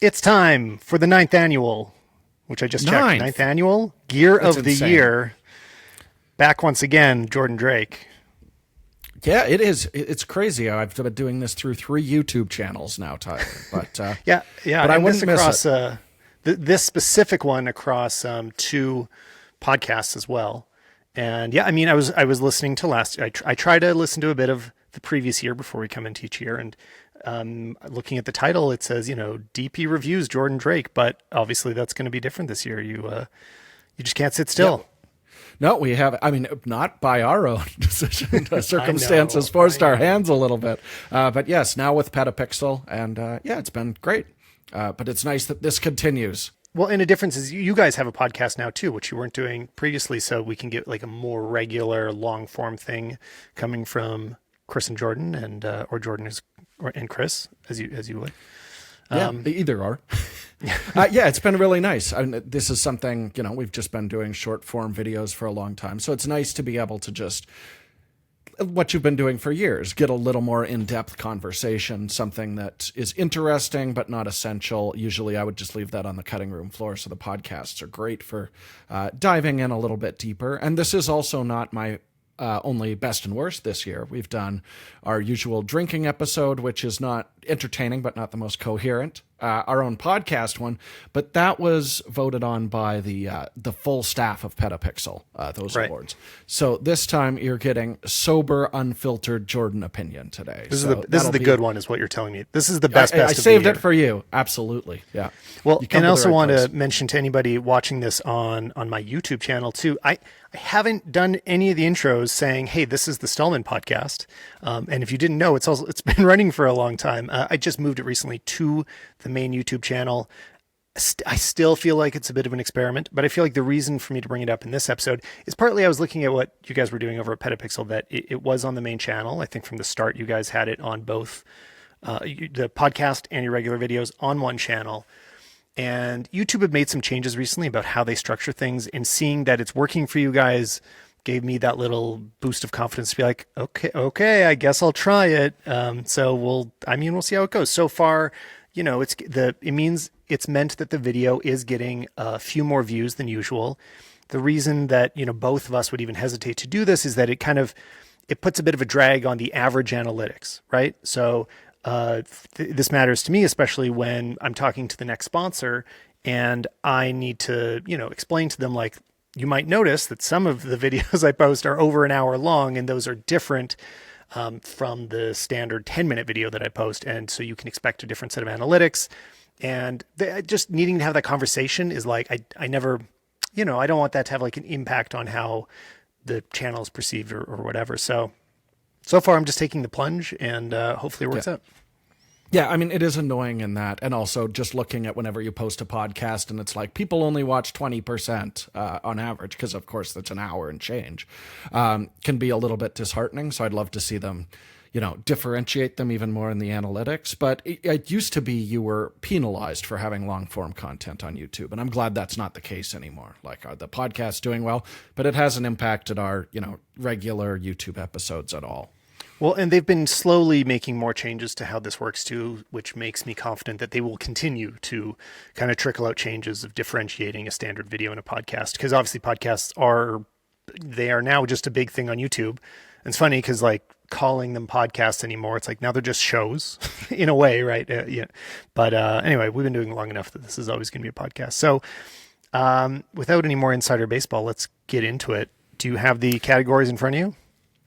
It's time for the ninth annual, which I just checked. Ninth annual Gear That's of the insane. Year. Back once again, Jordan Drake. Yeah, it is. It's crazy. I've been doing this through 3 YouTube channels now, Tyler. But Yeah, yeah, but I and this wouldn't miss it. across this specific one across two podcasts as well. And yeah, I mean, I was listening to last. I try to listen to a bit of the previous year before we come into each year, and looking at the title, it says DP reviews Jordan Drake, but obviously that's going to be different this year. You just can't sit Yeah. still. No, we have. I mean, not by our own decision. Circumstances forced I our know. hands a little bit. But yes, now with Petapixel, and yeah, it's been great. But it's nice that this continues. Well, and the difference is you guys have a podcast now too, which you weren't doing previously, so we can get like a more regular, long form thing coming from Chris and Jordan, and or Jordan is and Chris as you would. Yeah, either or. Yeah, it's been really nice. I mean, this is something, we've just been doing short form videos for a long time. So it's nice to be able to just, what you've been doing for years, get a little more in-depth conversation, something that is interesting but not essential. Usually I would just leave that on the cutting room floor. So the podcasts are great for diving in a little bit deeper. And this is also not my only best and worst this year. We've done our usual drinking episode, which is not entertaining, but not the most coherent. Our own podcast one, but that was voted on by the full staff of Petapixel, those Right. awards. So this time you're getting sober, unfiltered Jordan opinion today. This is So this is that'll the be- good one, is what you're telling me. This is the best I best of saved the it year. for you. Absolutely. Yeah. Well, You come and I to the also right want place. to mention to anybody watching this on my YouTube channel too. I haven't done any of the intros saying, "Hey, this is the Stalman podcast." And if you didn't know, it's been running for a long time. I just moved it recently to the main YouTube channel. I still feel like it's a bit of an experiment, but I feel like the reason for me to bring it up in this episode is partly I was looking at what you guys were doing over at Petapixel, that it was on the main channel. I think from the start you guys had it on both the podcast and your regular videos on one channel. And YouTube have made some changes recently about how they structure things, and seeing that it's working for you guys gave me that little boost of confidence to be like, okay, I guess I'll try it. So we'll see how it goes. So far, it means it's meant that the video is getting a few more views than usual. The reason that, both of us would even hesitate to do this is that it puts a bit of a drag on the average analytics, right? So this matters to me, especially when I'm talking to the next sponsor and I need to, explain to them, like, you might notice that some of the videos I post are over an hour long, and those are different from the standard 10-minute video that I post. And so you can expect a different set of analytics. And just needing to have that conversation is like, I never, I don't want that to have like an impact on how the channel is perceived or whatever. So far I'm just taking the plunge, and hopefully it works out. Yeah, I mean, it is annoying in that. And also just looking at whenever you post a podcast and it's like people only watch 20% on average, because of course that's an hour and change, can be a little bit disheartening. So I'd love to see them, differentiate them even more in the analytics. But it used to be you were penalized for having long form content on YouTube. And I'm glad that's not the case anymore. Like, the podcast's doing well, but it hasn't impacted our, regular YouTube episodes at all. Well, and they've been slowly making more changes to how this works too, which makes me confident that they will continue to kind of trickle out changes of differentiating a standard video and a podcast. Because obviously podcasts are now just a big thing on YouTube. And it's funny because, like, calling them podcasts anymore, it's like now they're just shows in a way, right? Yeah. But anyway, we've been doing it long enough that this is always going to be a podcast. So without any more insider baseball, let's get into it. Do you have the categories in front of you?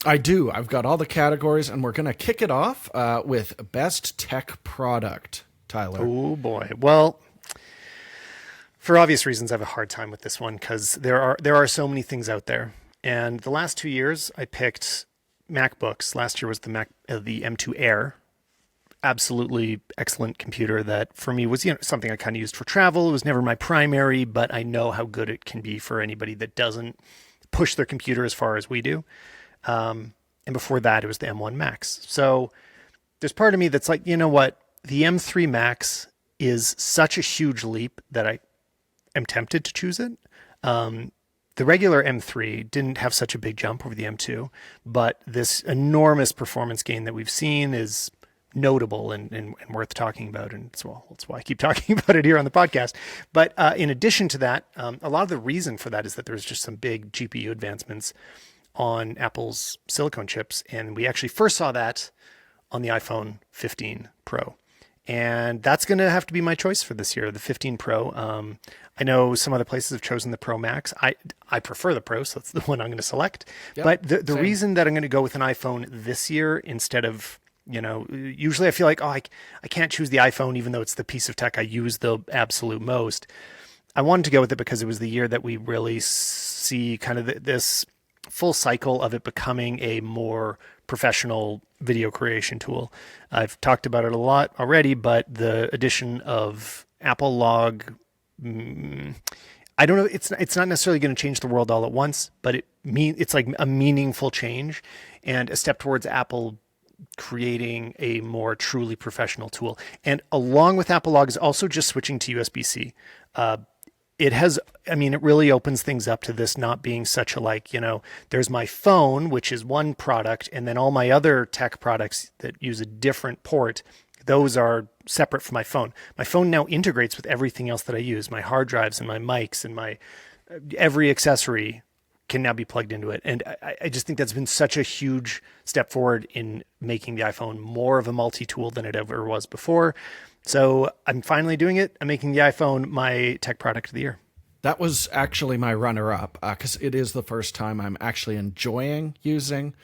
I do. I've got all the categories, and we're going to kick it off with Best Tech Product, Tyler. Oh, boy. Well, for obvious reasons, I have a hard time with this one because there are so many things out there. And the last 2 years, I picked MacBooks. Last year was the M2 Air. Absolutely excellent computer that for me was something I kind of used for travel. It was never my primary, but I know how good it can be for anybody that doesn't push their computer as far as we do. And before that, it was the M1 Max. So there's part of me that's like, you know what? The M3 Max is such a huge leap that I am tempted to choose it. The regular M3 didn't have such a big jump over the M2, but this enormous performance gain that we've seen is notable and worth talking about. And that's why I keep talking about it here on the podcast. But in addition to that, a lot of the reason for that is that there's just some big GPU advancements on Apple's silicone chips. And we actually first saw that on the iPhone 15 Pro. And that's going to have to be my choice for this year, the 15 Pro. I know some other places have chosen the Pro Max. I prefer the Pro, so that's the one I'm going to select. Yep, but the reason that I'm going to go with an iPhone this year instead of, usually I feel like, I can't choose the iPhone even though it's the piece of tech I use the absolute most. I wanted to go with it because it was the year that we really see kind of this full cycle of it becoming a more professional video creation tool. I've talked about it a lot already, but the addition of Apple Log, I don't know, it's not necessarily going to change the world all at once, but it's like a meaningful change and a step towards Apple creating a more truly professional tool. And along with Apple Log is also just switching to USB-C. It really opens things up to this not being such a there's my phone, which is one product, and then all my other tech products that use a different port, those are separate from my phone. My phone now integrates with everything else that I use, my hard drives and my mics and my every accessory can now be plugged into it. And I just think that's been such a huge step forward in making the iPhone more of a multi-tool than it ever was before. So I'm finally doing it. I'm making the iPhone my tech product of the year. That was actually my runner-up because it is the first time I'm actually enjoying using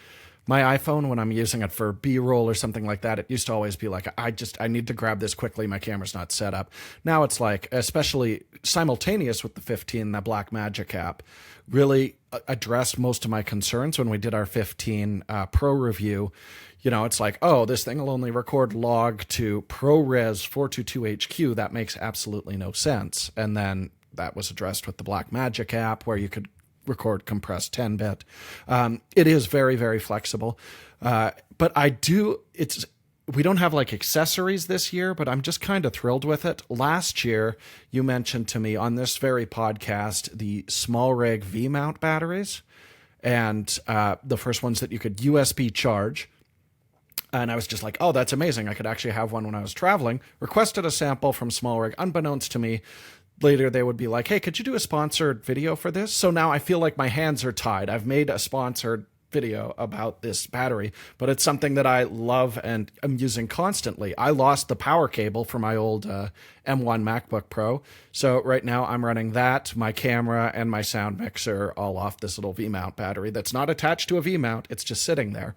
my iPhone when I'm using it for B-roll or something like that. It used to always be like, I need to grab this quickly. My camera's not set up. Now it's like, especially simultaneous with the 15, the Blackmagic app, really addressed most of my concerns when we did our 15 Pro review. It's like, this thing will only record log to ProRes 422HQ. That makes absolutely no sense. And then that was addressed with the Blackmagic app where you could record compressed 10-bit. It is very, very flexible. But we don't have like accessories this year, but I'm just kind of thrilled with it. Last year, you mentioned to me on this very podcast, the SmallRig V-mount batteries and the first ones that you could USB charge. And I was just like, that's amazing. I could actually have one when I was traveling. Requested a sample from SmallRig. Unbeknownst to me, later they would be like, hey, could you do a sponsored video for this? So now I feel like my hands are tied. I've made a sponsored video about this battery, but it's something that I love and I'm using constantly. I lost the power cable for my old M1 MacBook Pro. So right now I'm running that, my camera, and my sound mixer all off this little V-mount battery that's not attached to a V-mount. It's just sitting there.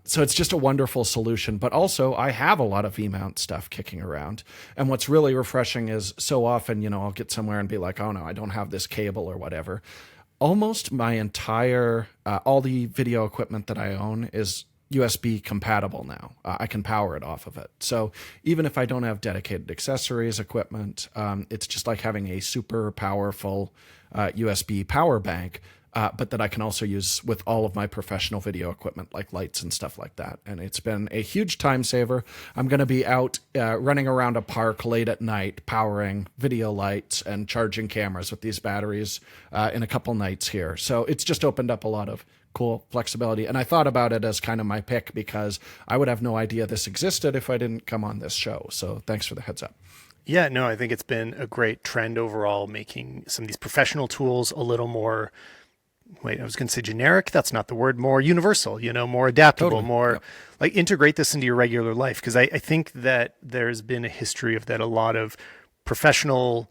So it's just a wonderful solution. But also I have a lot of V-mount stuff kicking around. And what's really refreshing is so often, I'll get somewhere and be like, oh no, I don't have this cable or whatever. Almost my entire, all the video equipment that I own is USB compatible now. I can power it off of it. So even if I don't have dedicated accessories, equipment, it's just like having a super powerful USB power bank, but that I can also use with all of my professional video equipment like lights and stuff like that. And it's been a huge time saver. I'm going to be out running around a park late at night, powering video lights and charging cameras with these batteries in a couple nights here. So it's just opened up a lot of cool flexibility. And I thought about it as kind of my pick because I would have no idea this existed if I didn't come on this show. So thanks for the heads up. Yeah, no, I think it's been a great trend overall, making some of these professional tools a little more, I was going to say generic. That's not the word. More universal, more adaptable, totally. More like integrate this into your regular life. Because I think that there's been a history of that. A lot of professional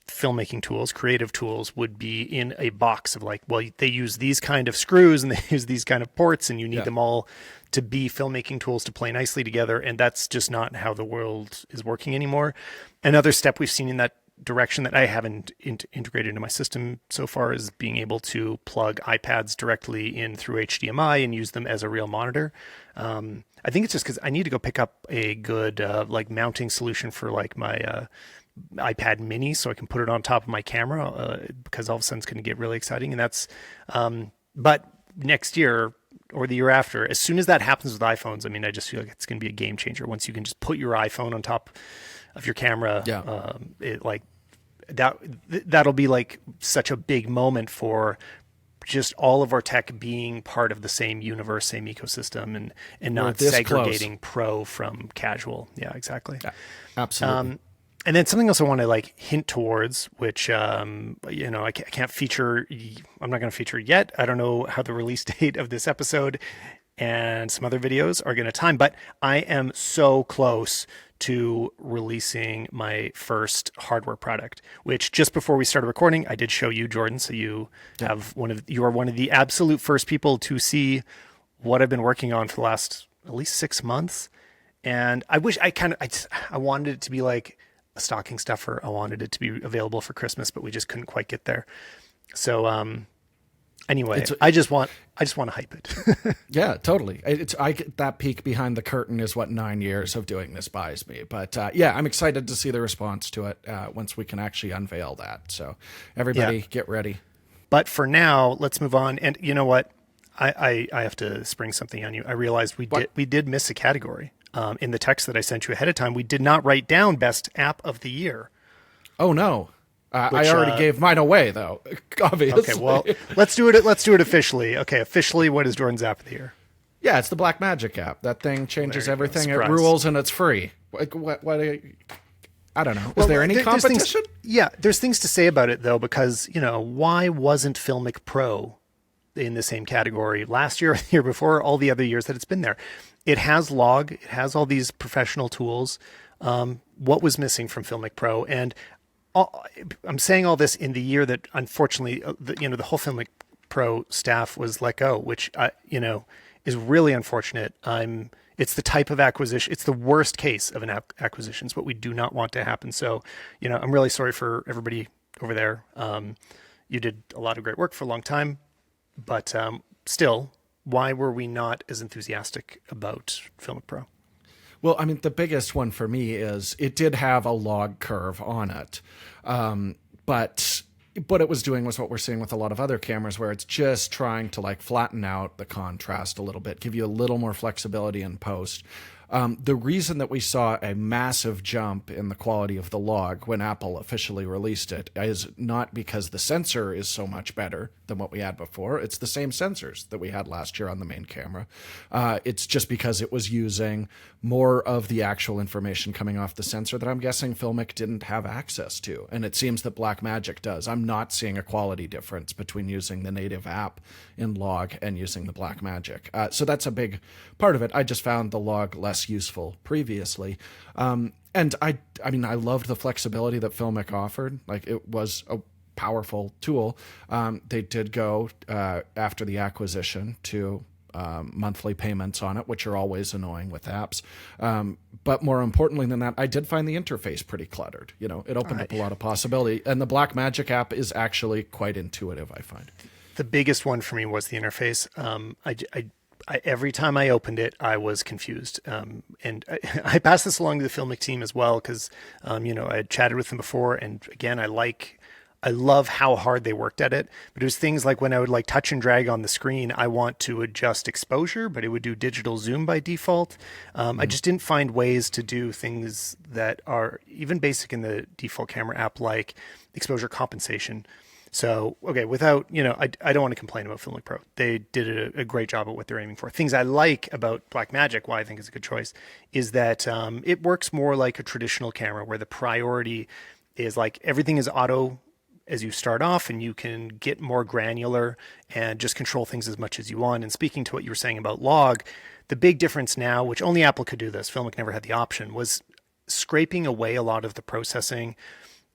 filmmaking tools, creative tools would be in a box of like, well, they use these kind of screws and they use these kind of ports and you need them all to be filmmaking tools to play nicely together. And that's just not how the world is working anymore. Another step we've seen in that direction that I haven't integrated into my system so far is being able to plug iPads directly in through HDMI and use them as a real monitor. I think it's just because I need to go pick up a good mounting solution for like my iPad mini so I can put it on top of my camera because all of a sudden it's going to get really exciting. And that's, but next year or the year after, as soon as that happens with iPhones, I just feel like it's going to be a game changer. Once you can just put your iPhone on top of your camera, that'll be like such a big moment for just all of our tech being part of the same universe, same ecosystem, and We're not this segregating pro from casual. Yeah, exactly. Absolutely. And then something else I want to like hint towards, which I can't feature. I'm not going to feature yet. I don't know how the release date of this episode and some other videos are going to time, but I am so close to releasing my first hardware product, which just before we started recording, I did show you, Jordan. So you are one of the absolute first people to see what I've been working on for the last at least 6 months. And I wish I wanted it to be like a stocking stuffer. I wanted it to be available for Christmas, but we just couldn't quite get there. So, anyway, I just want to hype it. Yeah, totally. That peek behind the curtain is what 9 years of doing this buys me. But yeah, I'm excited to see the response to it once we can actually unveil that. So everybody get ready. But for now, let's move on. And you know what? I have to spring something on you. I realized we did miss a category in the text that I sent you ahead of time. We did not write down best app of the year. Oh no. I already gave mine away, though. Obviously. Okay, well, let's do it. Let's do it officially. Okay, officially, what is Jordan's app of the year? Yeah, it's the Blackmagic app. That thing changes everything. It rules and it's free. What I don't know. Is there any competition? There's things to say about it though, because why wasn't Filmic Pro in the same category last year, or the year before, all the other years that it's been there? It has log. It has all these professional tools. What was missing from Filmic Pro? And I'm saying all this in the year that unfortunately, the whole Filmic Pro staff was let go, which is really unfortunate. It's the type of acquisition. It's the worst case of an acquisition. It's what we do not want to happen. So, I'm really sorry for everybody over there. You did a lot of great work for a long time, but still, why were we not as enthusiastic about Filmic Pro? Well, I mean, the biggest one for me is it did have a log curve on it. But what it was doing was what we're seeing with a lot of other cameras, where it's just trying to like flatten out the contrast a little bit, give you a little more flexibility in post. The reason that we saw a massive jump in the quality of the log when Apple officially released it is not because the sensor is so much better than what we had before. It's the same sensors that we had last year on the main camera. It's just because it was using more of the actual information coming off the sensor that I'm guessing Filmic didn't have access to. And it seems that Blackmagic does. I'm not seeing a quality difference between using the native app in log and using the Blackmagic. So that's a big part of it. I just found the log less useful previously. And I mean, I loved the flexibility that Filmic offered. Like, it was a powerful tool. They did go after the acquisition to monthly payments on it, which are always annoying with apps. But more importantly than that, I did find the interface pretty cluttered. It opened up a lot of possibility. And the Blackmagic app is actually quite intuitive, I find. The biggest one for me was the interface. Every time I opened it, I was confused. And I passed this along to the Filmic team as well, because, I had chatted with them before. And again, I love how hard they worked at it. But it was things like when I would like touch and drag on the screen, I want to adjust exposure, but it would do digital zoom by default. I just didn't find ways to do things that are even basic in the default camera app, like exposure compensation. So, okay, without, I don't want to complain about Filmic Pro. They did a great job at what they're aiming for. Things I like about Blackmagic, why I think it's a good choice, is that it works more like a traditional camera, where the priority is like everything is auto as you start off, and you can get more granular and just control things as much as you want. And speaking to what you were saying about log, the big difference now, which only Apple could do this, Filmic never had the option, was scraping away a lot of the processing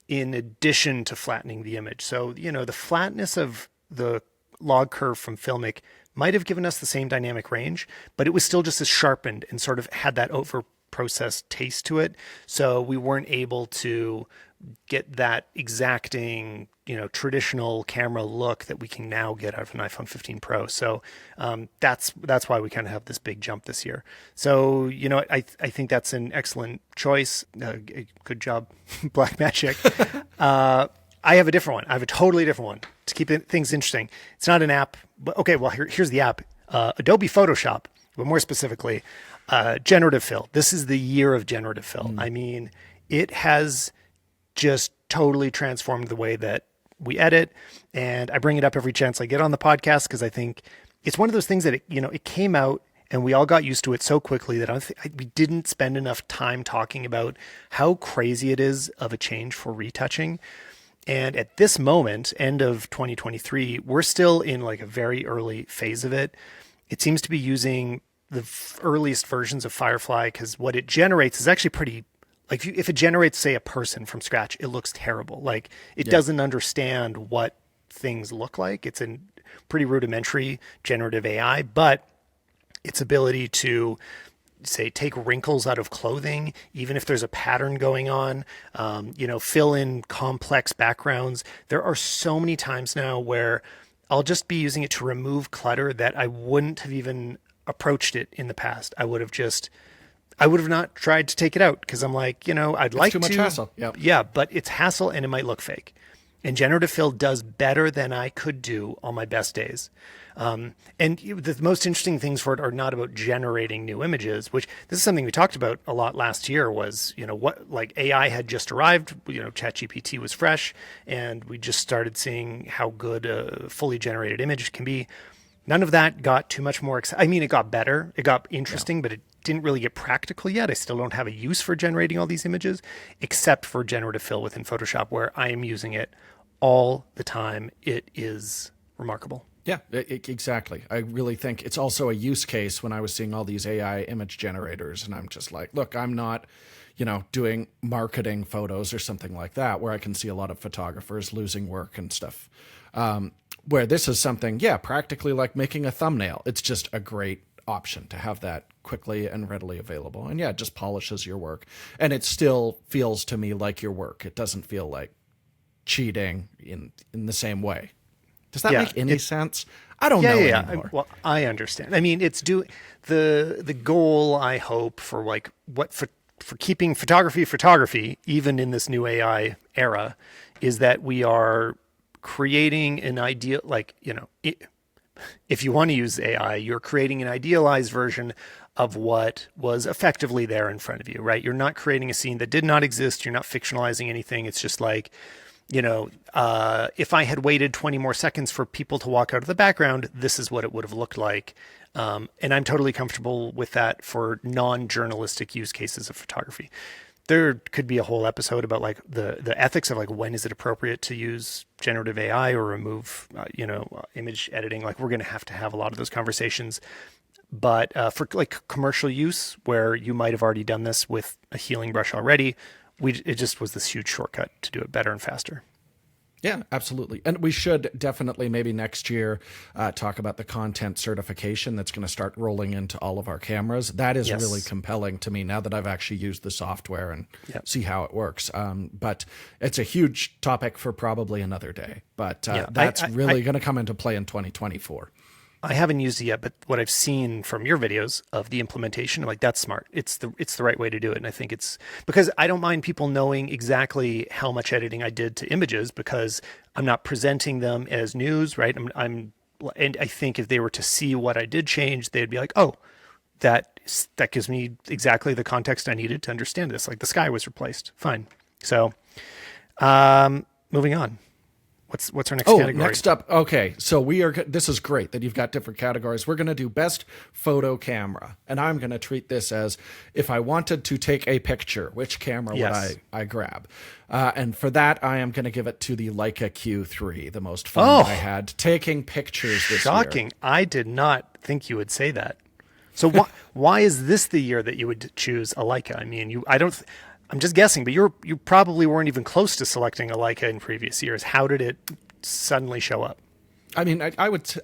in addition to flattening the image. So, the flatness of the log curve from Filmic might have given us the same dynamic range, but it was still just as sharpened and sort of had that over processed taste to it. So we weren't able to get that exacting, traditional camera look that we can now get out of an iPhone 15 Pro. So that's why we kind of have this big jump this year. So, I think that's an excellent choice. Good job, Blackmagic. I have a different one. I have a totally different one to keep things interesting. It's not an app, but okay, well, here's the app. Adobe Photoshop, but more specifically, generative fill. This is the year of generative fill. I mean, it has just totally transformed the way that we edit, and I bring it up every chance I get on the podcast because I think it's one of those things that it came out and we all got used to it so quickly that we didn't spend enough time talking about how crazy it is of a change for retouching. And at this moment, end of 2023, we're still in like a very early phase of it. It seems to be using the earliest versions of Firefly because what it generates is actually pretty, like if it generates, say, a person from scratch, it looks terrible. Like it doesn't understand what things look like. It's a pretty rudimentary generative AI, but its ability to say take wrinkles out of clothing, even if there's a pattern going on, fill in complex backgrounds. There are so many times now where I'll just be using it to remove clutter that I wouldn't have even approached it in the past. I would have not tried to take it out because I'm like, I'd like to. Too much hassle. Yep. Yeah, but it's hassle and it might look fake. And generative fill does better than I could do on my best days. And the most interesting things for it are not about generating new images, which this is something we talked about a lot last year was, what like AI had just arrived, ChatGPT was fresh and we just started seeing how good a fully generated image can be. None of that got too much more. I mean, it got better, it got interesting, but it didn't really get practical yet. I still don't have a use for generating all these images, except for generative fill within Photoshop, where I am using it all the time. It is remarkable. Yeah, exactly. I really think it's also a use case when I was seeing all these AI image generators, and I'm just like, look, I'm not, doing marketing photos or something like that, where I can see a lot of photographers losing work and stuff. Where this is something, practically like making a thumbnail. It's just a great option to have that quickly and readily available. And it just polishes your work. And it still feels to me like your work. It doesn't feel like cheating in the same way. Does that make any sense? I don't know anymore. Well, I understand. I mean, it's the goal, I hope, for like for keeping photography, even in this new AI era, is that we are creating an ideal, if you want to use AI, you're creating an idealized version of what was effectively there in front of you, right? You're not creating a scene that did not exist. You're not fictionalizing anything. It's just like, if I had waited 20 more seconds for people to walk out of the background, this is what it would have looked like. And I'm totally comfortable with that for non-journalistic use cases of photography. There could be a whole episode about like the ethics of like when is it appropriate to use generative AI or remove image editing. Like we're going to have a lot of those conversations. But for like commercial use, where you might have already done this with a healing brush already, it just was this huge shortcut to do it better and faster. Yeah, absolutely. And we should definitely maybe next year talk about the content certification that's going to start rolling into all of our cameras. That is really compelling to me now that I've actually used the software and see how it works. But it's a huge topic for probably another day. But that's really going to come into play in 2024. I haven't used it yet, but what I've seen from your videos of the implementation, I'm like, that's smart. It's the right way to do it. And I think it's because I don't mind people knowing exactly how much editing I did to images because I'm not presenting them as news, right? And I think if they were to see what I did change, they'd be like, oh, that gives me exactly the context I needed to understand this. Like the sky was replaced. Fine. So, moving on. What's our next category? Next up. Okay, so this is great that you've got different categories. We're going to do best photo camera, and I'm going to treat this as if I wanted to take a picture, which camera would I grab? And for that, I am going to give it to the Leica Q3, the most fun I had taking pictures this year. Shocking! I did not think you would say that. So why is this the year that you would choose a Leica? I mean, I'm just guessing, but you probably weren't even close to selecting a Leica in previous years. How did it suddenly show up? I mean, I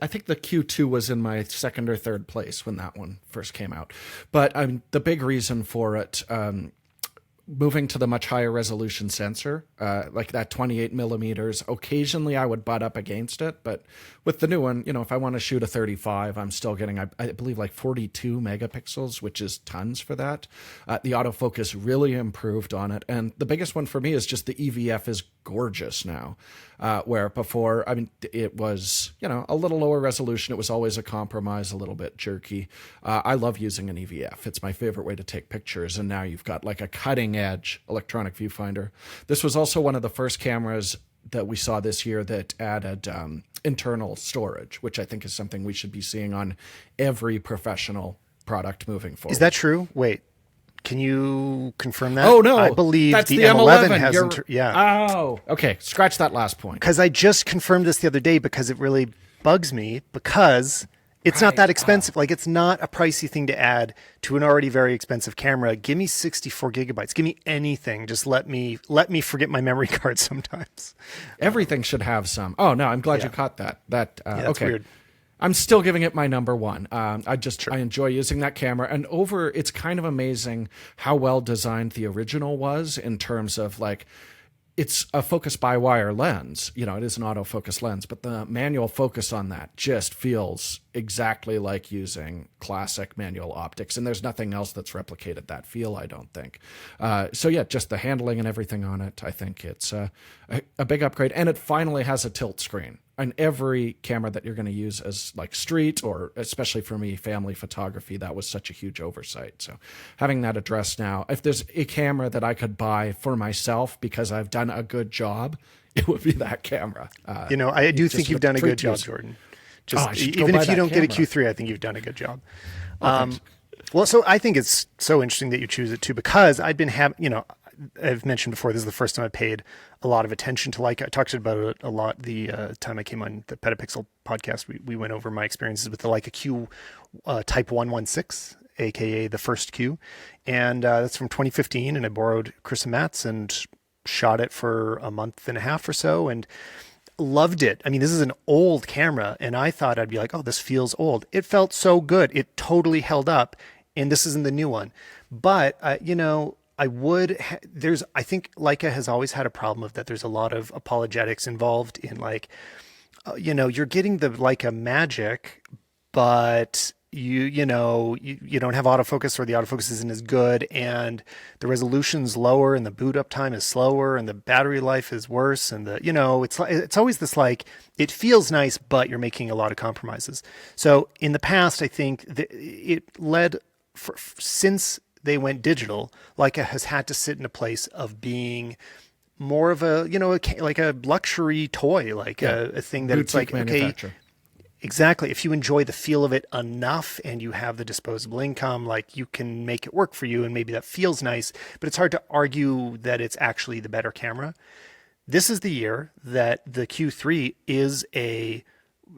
think the Q2 was in my second or third place when that one first came out. But the big reason for it, moving to the much higher resolution sensor, like that 28 millimeters, occasionally I would butt up against it. But with the new one, if I want to shoot a 35, I'm still getting, I believe, like 42 megapixels, which is tons for that. The autofocus really improved on it. And the biggest one for me is just the EVF is gorgeous now. Where before, it was, a little lower resolution. It was always a compromise, a little bit jerky. I love using an EVF. It's my favorite way to take pictures. And now you've got like a cutting edge electronic viewfinder. This was also one of the first cameras that we saw this year that added internal storage, which I think is something we should be seeing on every professional product moving forward. Is that true? Wait, can you confirm that? Oh no, I believe that's the M11 has. Yeah. Oh, okay. Scratch that last point. Because I just confirmed this the other day because it really bugs me because it's not that expensive. Like, it's not a pricey thing to add to an already very expensive camera. Give me 64 gigabytes. Give me anything. Just let me forget my memory card sometimes. Everything should have some. Oh no, I'm glad you caught that. That's okay. Weird. I'm still giving it my number one. I enjoy using that camera, and it's kind of amazing how well designed the original was in terms of like, it's a focus by wire lens. You know, it is an autofocus lens, but the manual focus on that just feels exactly like using classic manual optics. And there's nothing else that's replicated that feel, I don't think. So yeah, just the handling and everything on it. I think it's a big upgrade, and it finally has a tilt screen. And every camera that you're going to use as like street, or especially for me, family photography, that was such a huge oversight. So having that addressed now, if there's a camera that I could buy for myself because I've done a good job, it would be that camera. I do think you've done a good job, Jordan. Even if you don't get a Q3, I think you've done a good job. Well, so I think it's so interesting that you choose it too, because I've been I've mentioned before, this is the first time I paid a lot of attention to Leica. I talked about it a lot the time I came on the Petapixel podcast. We went over my experiences with the Leica Q Type 116, aka the first Q. And that's from 2015. And I borrowed Chris and Matt's and shot it for a month and a half or so and loved it. I mean, this is an old camera, and I thought I'd be like, oh, this feels old. It felt so good. It totally held up. And this isn't the new one. But, I think Leica has always had a problem of that. There's a lot of apologetics involved in like, you're getting the Leica magic, but you don't have autofocus, or the autofocus isn't as good, and the resolution's lower, and the boot up time is slower, and the battery life is worse, and it's always this like, it feels nice, but you're making a lot of compromises. So in the past, I think it led since they went digital, Leica has had to sit in a place of being more of a, like a luxury toy, like a thing that it's like, okay, exactly. If you enjoy the feel of it enough and you have the disposable income, like, you can make it work for you, and maybe that feels nice, but it's hard to argue that it's actually the better camera. This is the year that the Q3 is a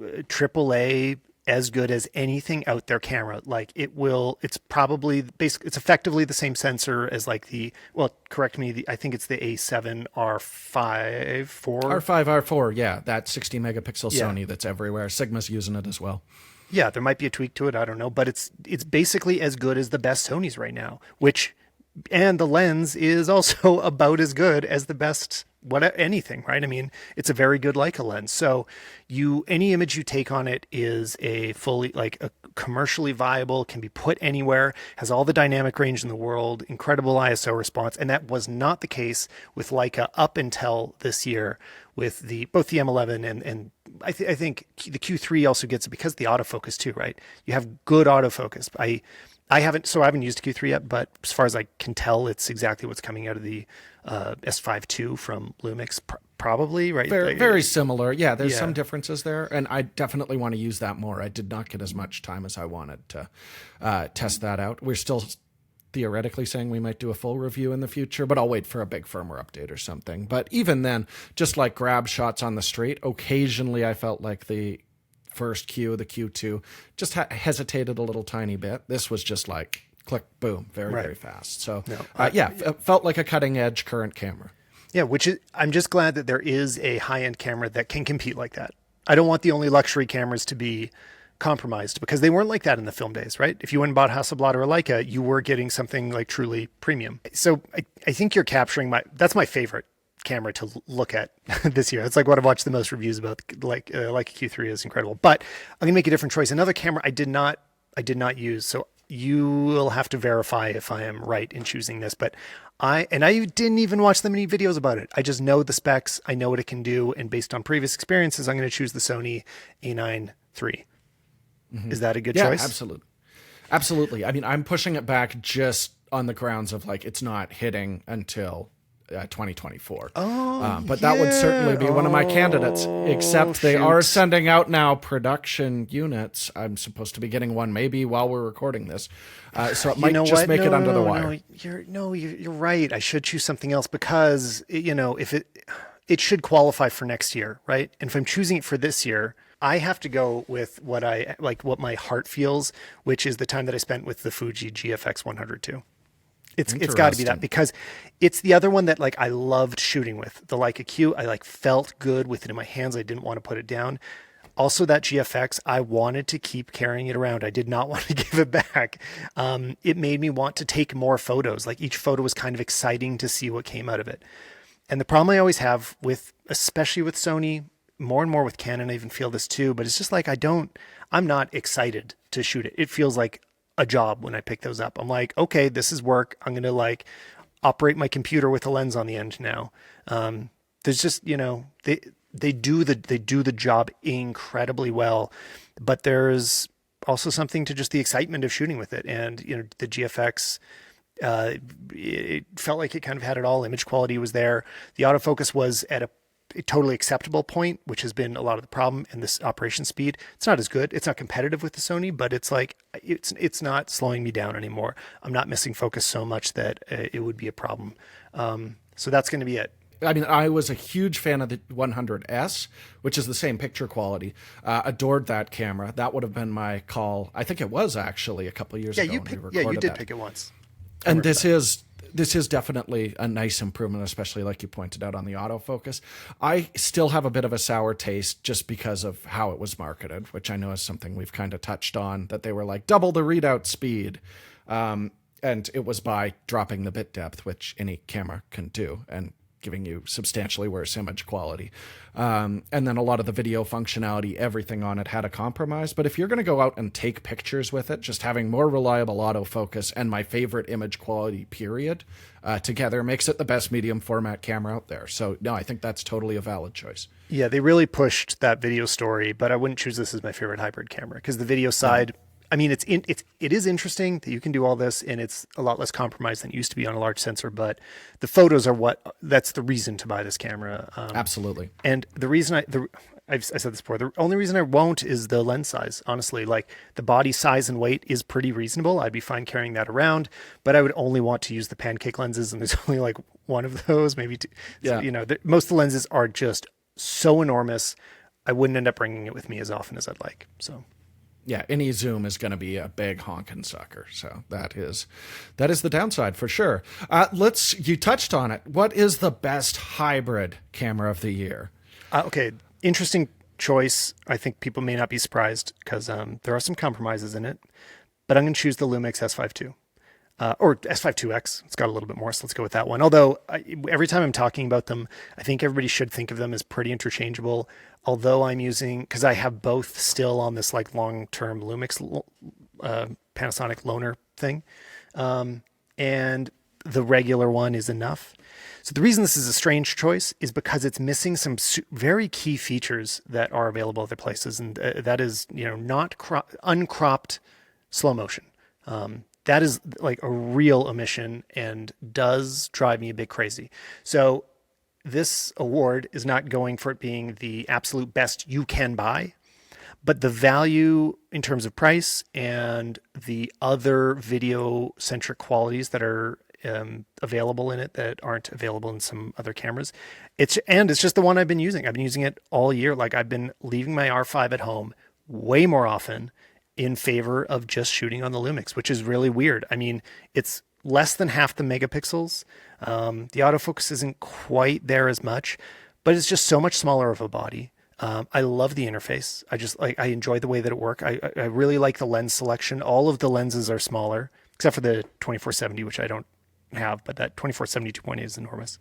AAA, as good as anything out there camera. Like, it's probably it's effectively the same sensor as like correct me, I think it's the A7 R5 R4, yeah, that 60 megapixel Sony that's everywhere. Sigma's using it as well. Yeah, there might be a tweak to it, I don't know, but it's basically as good as the best Sonys right now, and the lens is also about as good as the best anything, right? I mean, it's a very good Leica lens. So any image you take on it is a fully, like, a commercially viable, can be put anywhere, has all the dynamic range in the world, incredible ISO response. And that was not the case with Leica up until this year with both the M11 and I think the Q3 also gets it because of the autofocus too, right? You have good autofocus. I haven't used Q3 yet, but as far as I can tell, it's exactly what's coming out of the S5 II from Lumix, probably, right? Very similar. Yeah, there's some differences there, and I definitely want to use that more. I did not get as much time as I wanted to test that out. We're still theoretically saying we might do a full review in the future, but I'll wait for a big firmware update or something. But even then, just like grab shots on the street, occasionally I felt like the first Q, the Q2, just hesitated a little tiny bit. This was just like click, boom, very fast. So it felt like a cutting edge current camera. Yeah, I'm just glad that there is a high end camera that can compete like that. I don't want the only luxury cameras to be compromised, because they weren't like that in the film days, right? If you went and bought Hasselblad or a Leica, you were getting something like truly premium. So I think you're capturing that's my favorite camera to look at this year. It's like what I've watched the most reviews about. Like Q3 is incredible, but I'm gonna make a different choice. Another camera I did not use. So you will have to verify if I am right in choosing this, but I didn't even watch that many videos about it. I just know the specs. I know what it can do. And based on previous experiences, I'm going to choose the Sony A9 III. Mm-hmm. Is that a good choice? Yeah, absolutely. I mean, I'm pushing it back just on the grounds of like, it's not hitting until 2024. Oh, but that would certainly be one of my candidates, except they are shoot. sending out now production units. I'm supposed to be getting one maybe while we're recording this. So it might just make it under the wire. You're right. I should choose something else because, if it should qualify for next year, right? And if I'm choosing it for this year, I have to go with what my heart feels, which is the time that I spent with the Fuji GFX 102. It's got to be that, because it's the other one that I loved shooting with. The Leica Q, I felt good with it in my hands. I didn't want to put it down. Also, that GFX, I wanted to keep carrying it around. I did not want to give it back. It made me want to take more photos. Each photo was kind of exciting to see what came out of it. And the problem I always have especially with Sony, more and more with Canon, I even feel this too, but it's just I'm not excited to shoot it. It feels like a job when I pick those up. I'm like, okay, this is work. I'm going to operate my computer with a lens on the end now. There's just, they do the job incredibly well, but there's also something to just the excitement of shooting with it. And, the GFX, it felt like it kind of had it all. Image quality was there. The autofocus was at a totally acceptable point, which has been a lot of the problem. And this operation speed, it's not as good. It's not competitive with the Sony, but it's not slowing me down anymore. I'm not missing focus so much that it would be a problem. So that's going to be it. I mean, I was a huge fan of the 100S, which is the same picture quality. Adored that camera. That would have been my call. I think it was actually a couple of years ago. You did pick it once. And this is definitely a nice improvement, especially like you pointed out on the autofocus. I still have a bit of a sour taste just because of how it was marketed, which I know is something we've kind of touched on, that they were double the readout speed. And it was by dropping the bit depth, which any camera can do, and giving you substantially worse image quality. And then a lot of the video functionality, everything on it had a compromise. But if you're going to go out and take pictures with it, just having more reliable autofocus and my favorite image quality, period, together makes it the best medium format camera out there. So no, I think that's totally a valid choice. Yeah, they really pushed that video story, but I wouldn't choose this as my favorite hybrid camera because the video side, I mean, it is interesting that you can do all this, and it's a lot less compromised than it used to be on a large sensor. But the photos are that's the reason to buy this camera. Absolutely. And the reason I said this before, the only reason I won't is the lens size. Honestly, the body size and weight is pretty reasonable. I'd be fine carrying that around, but I would only want to use the pancake lenses, and there's only one of those, maybe two. Yeah. So, most of the lenses are just so enormous. I wouldn't end up bringing it with me as often as I'd like. So. Yeah, any zoom is going to be a big honking sucker. So that is the downside for sure. You touched on it. What is the best hybrid camera of the year? Okay, interesting choice. I think people may not be surprised because there are some compromises in it, but I'm going to choose the Lumix S5 II. Or S5 IIX. It's got a little bit more, so let's go with that one. Although every time I'm talking about them, I think everybody should think of them as pretty interchangeable. Although I'm using, because I have both still on this long-term Lumix Panasonic loaner thing, and the regular one is enough. So the reason this is a strange choice is because it's missing some very key features that are available other places, and that is not uncropped slow motion. That is a real omission and does drive me a bit crazy. So this award is not going for it being the absolute best you can buy, but the value in terms of price and the other video-centric qualities that are available in it that aren't available in some other cameras. It's just the one I've been using. I've been using it all year. I've been leaving my R5 at home way more often in favor of just shooting on the Lumix, which is really weird. I mean, it's less than half the megapixels. The autofocus isn't quite there as much, but it's just so much smaller of a body. I love the interface. I enjoy the way that it works. I really like the lens selection. All of the lenses are smaller, except for the 24-70, which I don't have, but that 24-70 2.8 is enormous.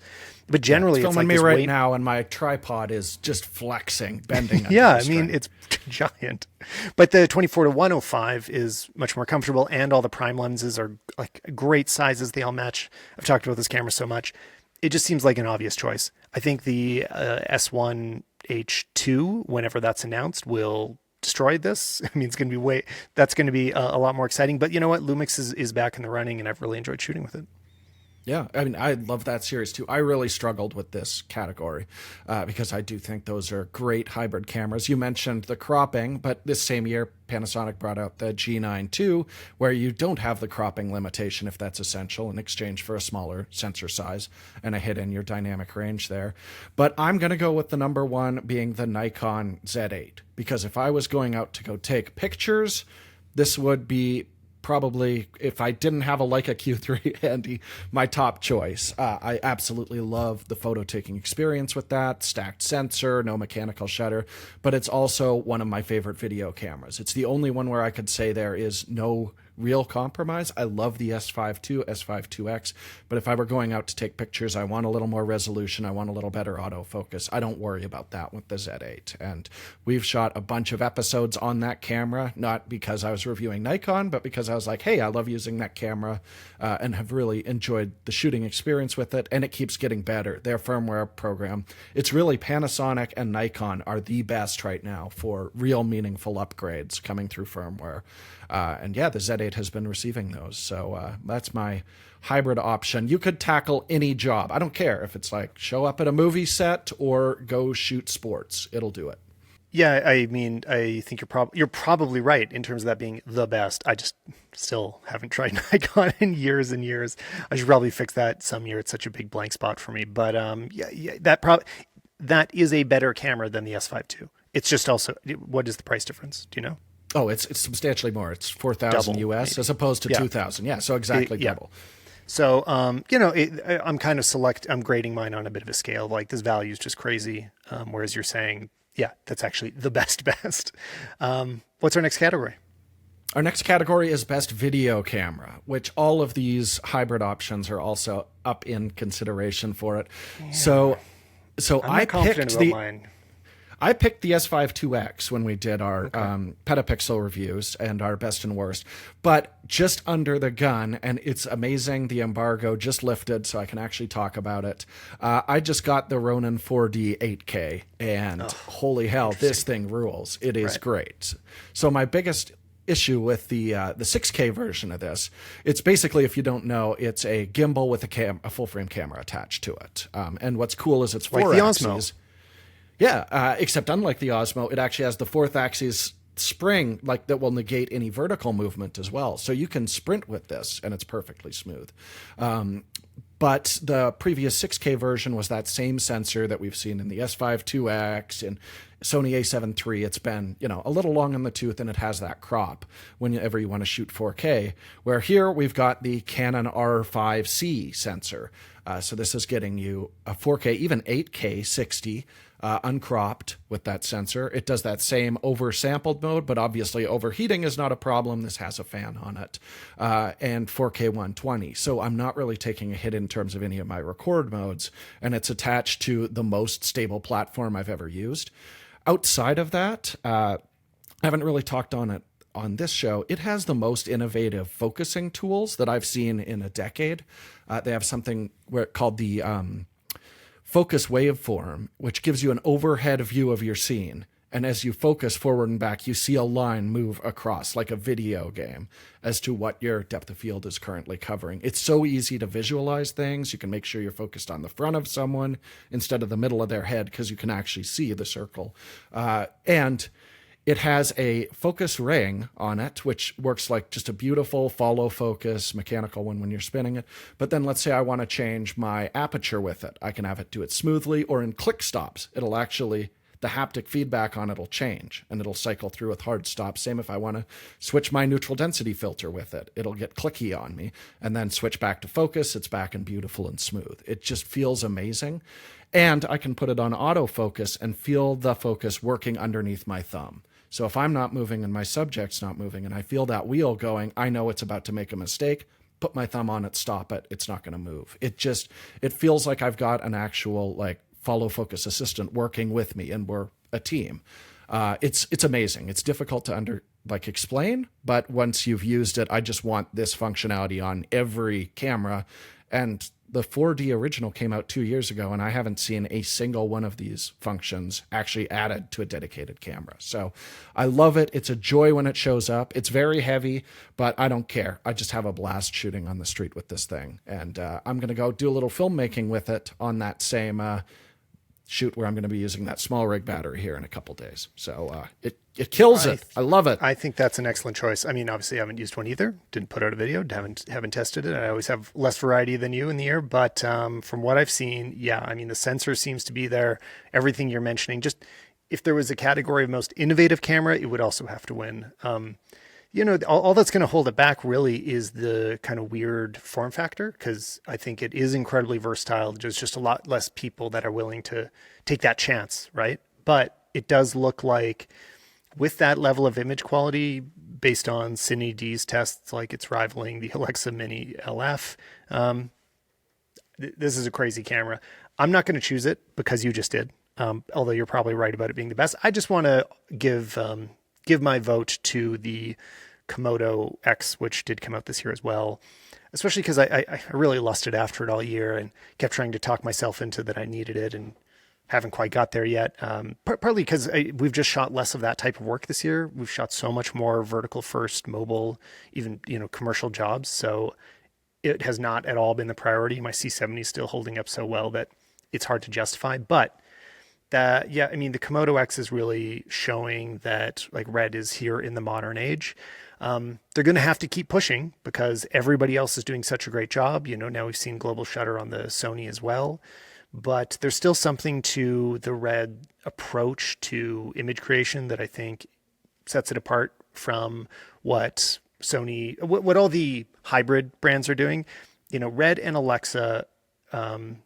But generally, it's filming me right now, and my tripod is just flexing, bending. Yeah, I mean, it's giant. But the 24-105 is much more comfortable, and all the prime lenses are great sizes. They all match. I've talked about this camera so much. It just seems like an obvious choice. I think the S1H2, whenever that's announced, will destroy this. I mean, that's going to be a lot more exciting. But you know what? Lumix is back in the running, and I've really enjoyed shooting with it. Yeah, I mean, I love that series too. I really struggled with this category because I do think those are great hybrid cameras. You mentioned the cropping, but this same year, Panasonic brought out the G9 II, where you don't have the cropping limitation if that's essential in exchange for a smaller sensor size and a hit in your dynamic range there. But I'm going to go with the number one being the Nikon Z8, because if I was going out to go take pictures, this would be probably, if I didn't have a Leica Q3 handy, my top choice. I absolutely love the photo taking experience with that stacked sensor, no mechanical shutter, but it's also one of my favorite video cameras. It's the only one where I could say there is no real compromise. I love the S5 II, S5 IIX, but if I were going out to take pictures, I want a little more resolution. I want a little better autofocus. I don't worry about that with the Z8. And we've shot a bunch of episodes on that camera, not because I was reviewing Nikon, but because I was like, hey, I love using that camera and have really enjoyed the shooting experience with it. And it keeps getting better. Their firmware program, it's really Panasonic and Nikon are the best right now for real meaningful upgrades coming through firmware. And yeah, the Z8 has been receiving those. So that's my hybrid option. You could tackle any job. I don't care if it's like show up at a movie set or go shoot sports. It'll do it. Yeah, I mean, I think you're probably right in terms of that being the best. I just still haven't tried Nikon in years and years. I should probably fix that some year. It's such a big blank spot for me. But yeah, that is a better camera than the S5 II. It's just also, what is the price difference? Do you know? Oh, it's substantially more. It's 4,000 US maybe. as opposed to Yeah. 2,000. Yeah, so exactly Yeah. double. So, I'm kind of I'm grading mine on a bit of a scale. Like this value is just crazy. Whereas you're saying, yeah, that's actually the best. What's our next category? Our next category is best video camera, which all of these hybrid options are also up in consideration for it. Yeah. So I'm I not confident picked about the mine. I picked the S5 IIX when we did our petapixel reviews and our best and worst, but just under the gun, and it's amazing. The embargo just lifted, so I can actually talk about it. I just got the Ronin 4D 8K, and holy hell, this thing rules. It is great. So my biggest issue with the 6K version of this, it's basically, if you don't know, it's a gimbal with a full frame camera attached to it. And what's cool is it's four Like the axes. Osmo. Yeah, except unlike the Osmo, it actually has the fourth axis spring like that will negate any vertical movement as well. So you can sprint with this, and it's perfectly smooth. But the previous 6K version was that same sensor that we've seen in the S5 IIX and Sony A7 III. It's been, a little long in the tooth, and it has that crop whenever you want to shoot 4K. Where here we've got the Canon R5C sensor. So this is getting you a 4K, even 8K 60, uncropped with that sensor. It does that same oversampled mode, but obviously overheating is not a problem. This has a fan on it, and 4K 120. So I'm not really taking a hit in terms of any of my record modes, and it's attached to the most stable platform I've ever used. Outside of that, I haven't really talked on it on this show. It has the most innovative focusing tools that I've seen in a decade. They have something called the focus waveform, which gives you an overhead view of your scene. And as you focus forward and back, you see a line move across like a video game as to what your depth of field is currently covering. It's so easy to visualize things. You can make sure you're focused on the front of someone instead of the middle of their head because you can actually see the circle. And it has a focus ring on it, which works like just a beautiful follow focus mechanical one when you're spinning it. But then let's say I want to change my aperture with it. I can have it do it smoothly, or in click stops. It'll actually, the haptic feedback on it will change, and it'll cycle through with hard stops. Same if I want to switch my neutral density filter with it. It'll get clicky on me, and then switch back to focus. It's back and beautiful and smooth. It just feels amazing. And I can put it on autofocus and feel the focus working underneath my thumb. So if I'm not moving and my subject's not moving and I feel that wheel going, I know it's about to make a mistake, put my thumb on it, stop it, it's not going to move. It feels like I've got an actual like follow focus assistant working with me, and we're a team. It's amazing. It's difficult to explain, but once you've used it, I just want this functionality on every camera. And the 4D original came out 2 years ago, and I haven't seen a single one of these functions actually added to a dedicated camera. So I love it. It's a joy when it shows up. It's very heavy, but I don't care. I just have a blast shooting on the street with this thing. And I'm going to go do a little filmmaking with it on that same shoot where I'm going to be using that small rig battery here in a couple days. So it kills it. I love it. I think that's an excellent choice. I mean, obviously, I haven't used one either. Didn't put out a video. Haven't tested it. I always have less variety than you in the air. But from what I've seen, yeah, I mean, the sensor seems to be there. Everything you're mentioning. Just if there was a category of most innovative camera, it would also have to win. All that's going to hold it back really is the kind of weird form factor, because I think it is incredibly versatile. There's just a lot less people that are willing to take that chance, right? But it does look like, with that level of image quality, based on Cine D's tests, like it's rivaling the Alexa Mini LF. This is a crazy camera. I'm not going to choose it because you just did. Although you're probably right about it being the best. I just want to give my vote to the Komodo X, which did come out this year as well. Especially because I really lusted after it all year and kept trying to talk myself into that I needed it, and haven't quite got there yet. Partly because we've just shot less of that type of work this year. We've shot so much more vertical first, mobile, even commercial jobs. So it has not at all been the priority. My C70 is still holding up so well that it's hard to justify. But the Komodo X is really showing that like Red is here in the modern age. They're going to have to keep pushing because everybody else is doing such a great job. Now we've seen global shutter on the Sony as well. But there's still something to the Red approach to image creation that I think sets it apart from what Sony, what all the hybrid brands are doing. Red and Alexa, or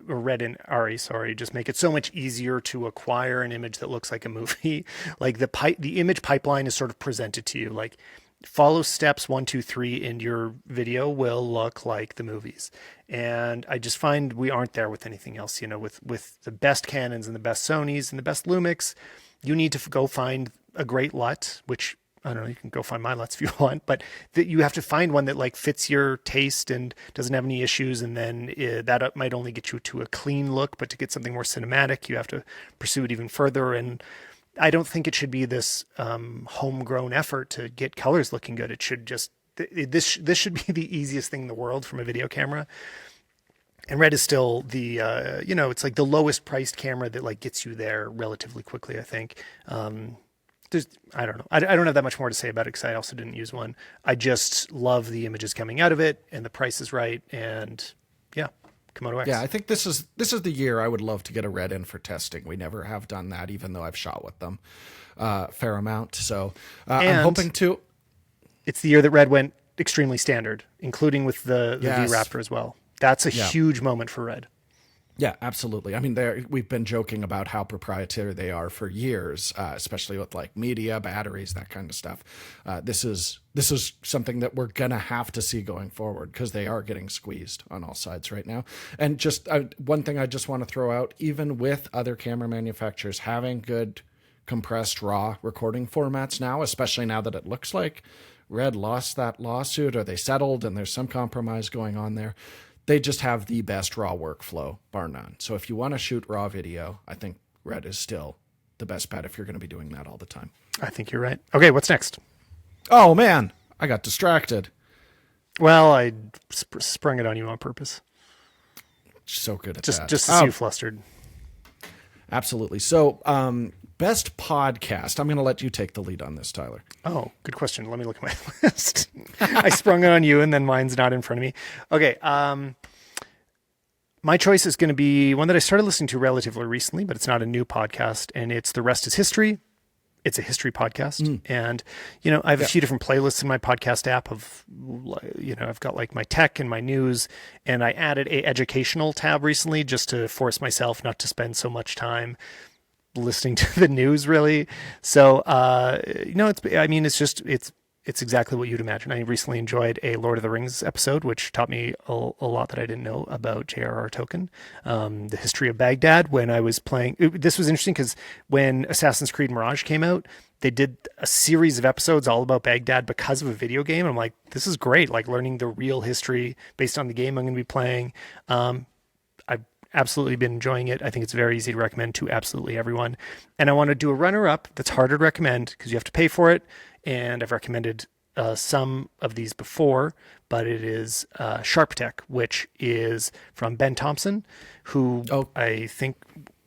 Red and Ari, just make it so much easier to acquire an image that looks like a movie. Like the image pipeline is sort of presented to you. Like, follow steps 1, 2, 3, and your video will look like the movies. And I just find we aren't there with anything else. With the best Canons and the best Sonys and the best Lumix, you need to go find a great LUT, which I don't know, you can go find my LUTs if you want, but you have to find one that like fits your taste and doesn't have any issues. And then that might only get you to a clean look, but to get something more cinematic, you have to pursue it even further. And I don't think it should be this homegrown effort to get colors looking good. It should just, this should be the easiest thing in the world from a video camera. And Red is still the, it's like the lowest priced camera that like gets you there relatively quickly, I think. I don't know. I don't have that much more to say about it because I also didn't use one. I just love the images coming out of it, and the price is right. And yeah, Komodo X. Yeah, I think this is the year I would love to get a Red in for testing. We never have done that, even though I've shot with them fair amount. So I'm hoping to. It's the year that Red went extremely standard, including with the Yes. V-Raptor as well. That's a huge moment for Red. Yeah, absolutely. I mean, we've been joking about how proprietary they are for years, especially with like media, batteries, that kind of stuff. This is something that we're gonna have to see going forward because they are getting squeezed on all sides right now. And just one thing I just want to throw out: even with other camera manufacturers having good compressed RAW recording formats now, especially now that it looks like Red lost that lawsuit or they settled and there's some compromise going on there. They just have the best RAW workflow, bar none. So if you want to shoot RAW video, I think Red is still the best bet if you're going to be doing that all the time. I think you're right. Okay, what's next? Oh, man, I got distracted. Well, I sprung it on you on purpose. So good at just that. to see you flustered. Absolutely. So best podcast. I'm going to let you take the lead on this, Tyler. Oh, good question. Let me look at my list. I sprung it on you, and then mine's not in front of me. Okay. My choice is going to be one that I started listening to relatively recently, but it's not a new podcast, and it's The Rest is History. It's a history podcast. And, I have a few different playlists in my podcast app of, I've got like my tech and my news, and I added a educational tab recently just to force myself not to spend so much time listening to the news really. So, it's it's exactly what you'd imagine. I recently enjoyed a Lord of the Rings episode, which taught me a lot that I didn't know about J.R.R. Tolkien. The history of Baghdad. When I was playing, this was interesting because when Assassin's Creed Mirage came out, they did a series of episodes all about Baghdad because of a video game. And I'm like, this is great, like learning the real history based on the game I'm going to be playing. I've absolutely been enjoying it. I think it's very easy to recommend to absolutely everyone. And I want to do a runner-up that's harder to recommend because you have to pay for it. And I've recommended some of these before, but it is Sharp Tech, which is from Ben Thompson, who I think,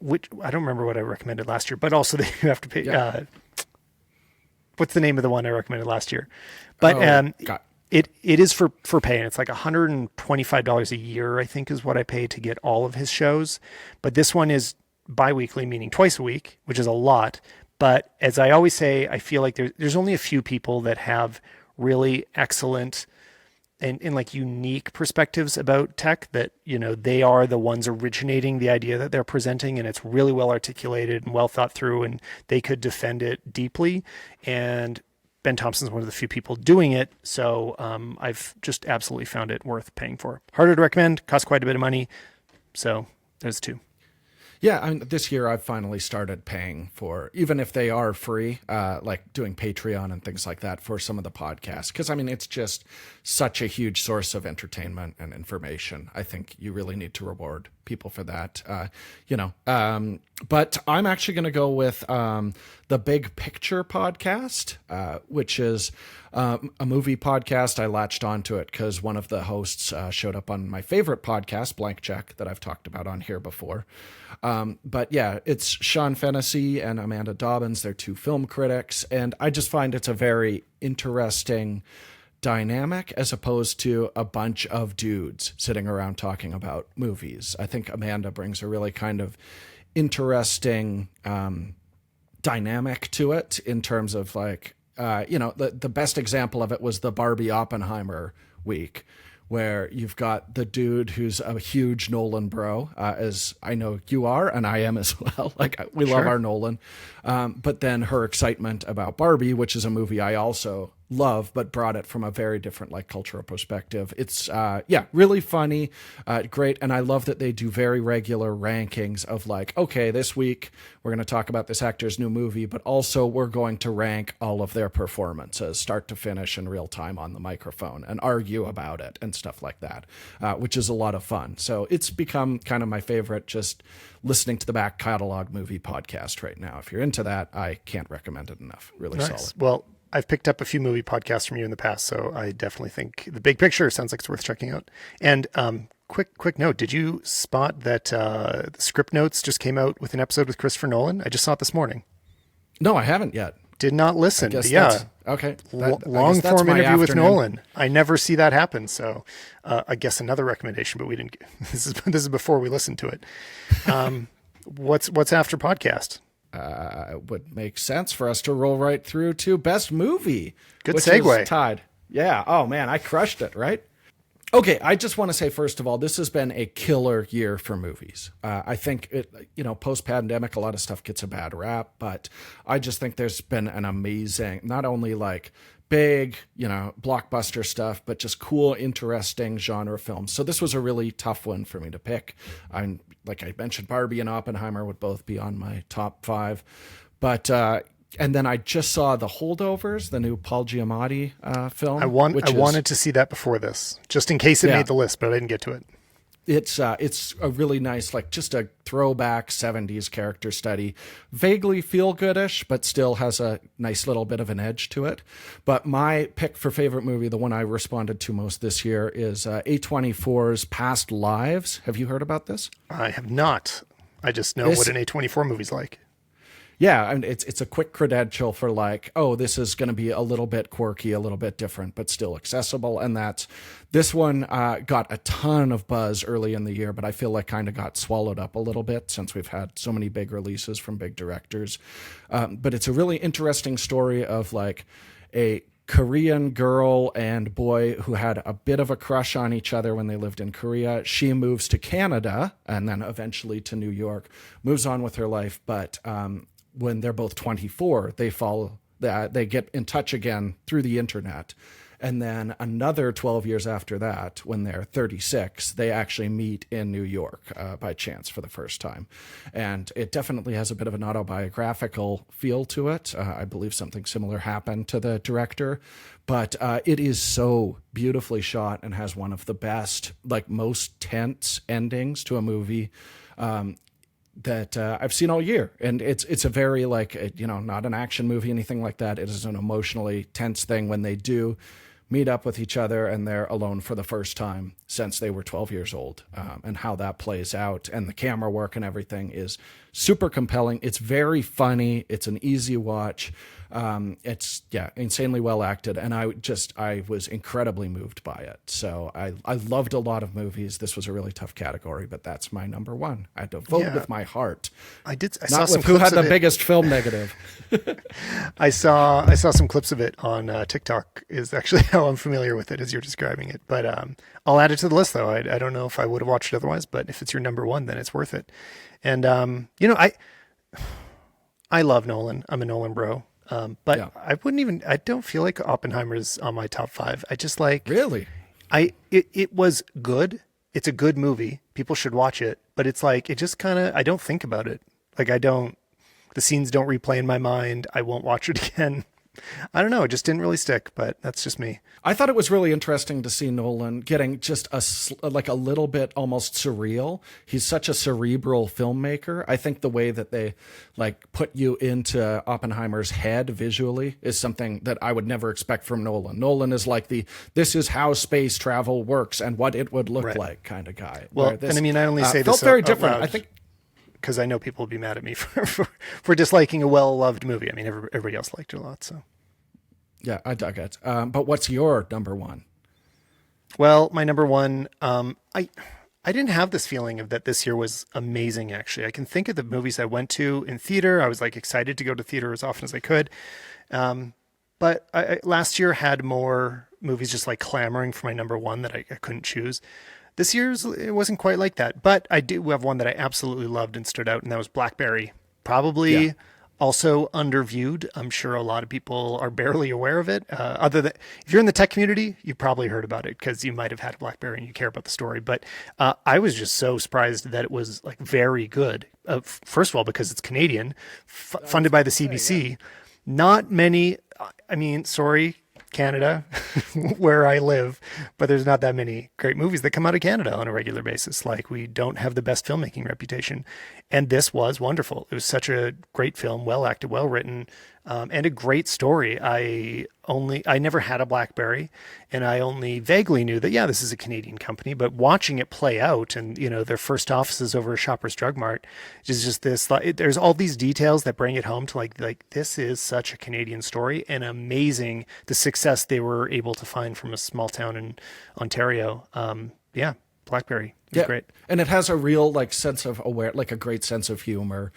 I don't remember what I recommended last year, but also that you have to pay. Yeah. What's the name of the one I recommended last year? But it is for pay, and it's like $125 a year, I think, is what I pay to get all of his shows. But this one is bi-weekly, meaning twice a week, which is a lot. But as I always say, I feel like there's only a few people that have really excellent and like unique perspectives about tech that, you know, they are the ones originating the idea that they're presenting, and it's really well articulated and well thought through, and they could defend it deeply. And Ben Thompson's one of the few people doing it. So I've just absolutely found it worth paying for. Harder to recommend, costs quite a bit of money. So there's two. Yeah, I mean, this year I've finally started paying for, even if they are free, like doing Patreon and things like that for some of the podcasts. Because, I mean, it's just such a huge source of entertainment and information. I think you really need to reward people for that, But I'm actually going to go with the Big Picture podcast, which is a movie podcast. I latched onto it because one of the hosts showed up on my favorite podcast, Blank Check, that I've talked about on here before. But yeah, it's Sean Fennessy and Amanda Dobbins. They're two film critics, and I just find it's a very interesting dynamic as opposed to a bunch of dudes sitting around talking about movies. I think Amanda brings a really kind of interesting dynamic to it in terms of like, the best example of it was the Barbie Oppenheimer week, where you've got the dude who's a huge Nolan bro, as I know you are, and I am as well. Like, we love our Nolan. But then her excitement about Barbie, which is a movie I also love, but brought it from a very different, like, cultural perspective. It's, really funny, great. And I love that they do very regular rankings of like, okay, this week we're going to talk about this actor's new movie, but also we're going to rank all of their performances, start to finish in real time on the microphone, and argue about it and stuff like that, which is a lot of fun. So it's become kind of my favorite, just listening to the back catalog movie podcast right now. If you're into that, I can't recommend it enough. Really solid. Well, I've picked up a few movie podcasts from you in the past, so I definitely think The Big Picture sounds like it's worth checking out. And quick note, did you spot that the Script Notes just came out with an episode with Christopher Nolan? I just saw it this morning. No, I haven't yet. Did not listen. Yeah. Okay. Long form interview with Nolan. I never see that happen. So I guess another recommendation, but we didn't. This is before we listened to it. What's after podcast? Would make sense for us to roll right through to best movie. Good which segue. Is tied. Yeah. Oh man, I crushed it. Right. Okay. I just want to say, first of all, this has been a killer year for movies. I think post pandemic, a lot of stuff gets a bad rap, but I just think there's been an amazing, not only like big, blockbuster stuff, but just cool, interesting genre films. So this was a really tough one for me to pick. Like I mentioned, Barbie and Oppenheimer would both be on my top 5. But and then I just saw The Holdovers, the new Paul Giamatti film. I wanted to see that before this, just in case it made the list, but I didn't get to it. It's a really nice, like just a throwback 70s character study, vaguely feel-goodish, but still has a nice little bit of an edge to it. But my pick for favorite movie, the one I responded to most this year, is A24's Past Lives. Have you heard about this? I have not. I just know what an A24 movie's like. Yeah, and it's a quick credential for like, oh, this is going to be a little bit quirky, a little bit different, but still accessible. And this one got a ton of buzz early in the year, but I feel like kind of got swallowed up a little bit since we've had so many big releases from big directors. But it's a really interesting story of like a Korean girl and boy who had a bit of a crush on each other when they lived in Korea. She moves to Canada and then eventually to New York, moves on with her life, but when they're both 24, they fall They get in touch again through the internet. And then another 12 years after that, when they're 36, they actually meet in New York by chance for the first time. And it definitely has a bit of an autobiographical feel to it. I believe something similar happened to the director. But it is so beautifully shot and has one of the best, like most tense endings to a movie that I've seen all year. And it's a very not an action movie, anything like that. It is an emotionally tense thing when they do meet up with each other and they're alone for the first time since they were 12 years old, and how that plays out. And the camera work and everything is super compelling. It's very funny. It's an easy watch. It's insanely well acted. And I was incredibly moved by it. So I loved a lot of movies. This was a really tough category, but that's my number one. I had to vote with my heart. I saw some who had the biggest film negative. I saw some clips of it on TikTok is actually how I'm familiar with it as you're describing it. But I'll add it to the list though. I don't know if I would have watched it otherwise, but if it's your number one, then it's worth it. And I love Nolan. I'm a Nolan bro. But I don't feel like Oppenheimer's on my top 5. I just like, really, it was good. It's a good movie. People should watch it, but it's like, it just kind of, I don't think about it. Like the scenes don't replay in my mind. I won't watch it again. I don't know. It just didn't really stick, but that's just me. I thought it was really interesting to see Nolan getting just a little bit almost surreal. He's such a cerebral filmmaker. I think the way that they put you into Oppenheimer's head visually is something that I would never expect from Nolan. Nolan is like this is how space travel works and what it would look like kind of guy. Well, and I mean, I only say felt this very different. I think, because I know people will be mad at me for disliking a well-loved movie. I mean, everybody else liked it a lot, so. Yeah, I dug it. But what's your number one? Well, my number one, I didn't have this feeling of that this year was amazing, actually. I can think of the movies I went to in theater. I was excited to go to theater as often as I could. But I last year had more movies just clamoring for my number one that I couldn't choose. This year's, it wasn't quite like that, but I do have one that I absolutely loved and stood out, and that was Blackberry. Probably also underviewed. I'm sure a lot of people are barely aware of it. Other than if you're in the tech community, you've probably heard about it because you might have had a Blackberry and you care about the story. But I was just so surprised that it was very good. First of all, because it's Canadian, funded by the CBC. Not many. I mean, sorry, Canada, where I live, but there's not that many great movies that come out of Canada on a regular basis. We don't have the best filmmaking reputation. And this was wonderful. It was such a great film, well acted, well written, and a great story. I never had a Blackberry, and I only vaguely knew that, this is a Canadian company, but watching it play out and, their first offices over a Shoppers Drug Mart is just this, there's all these details that bring it home to this is such a Canadian story, and amazing the success they were able to find from a small town in Ontario. Blackberry is great. And it has a real sense of a great sense of humor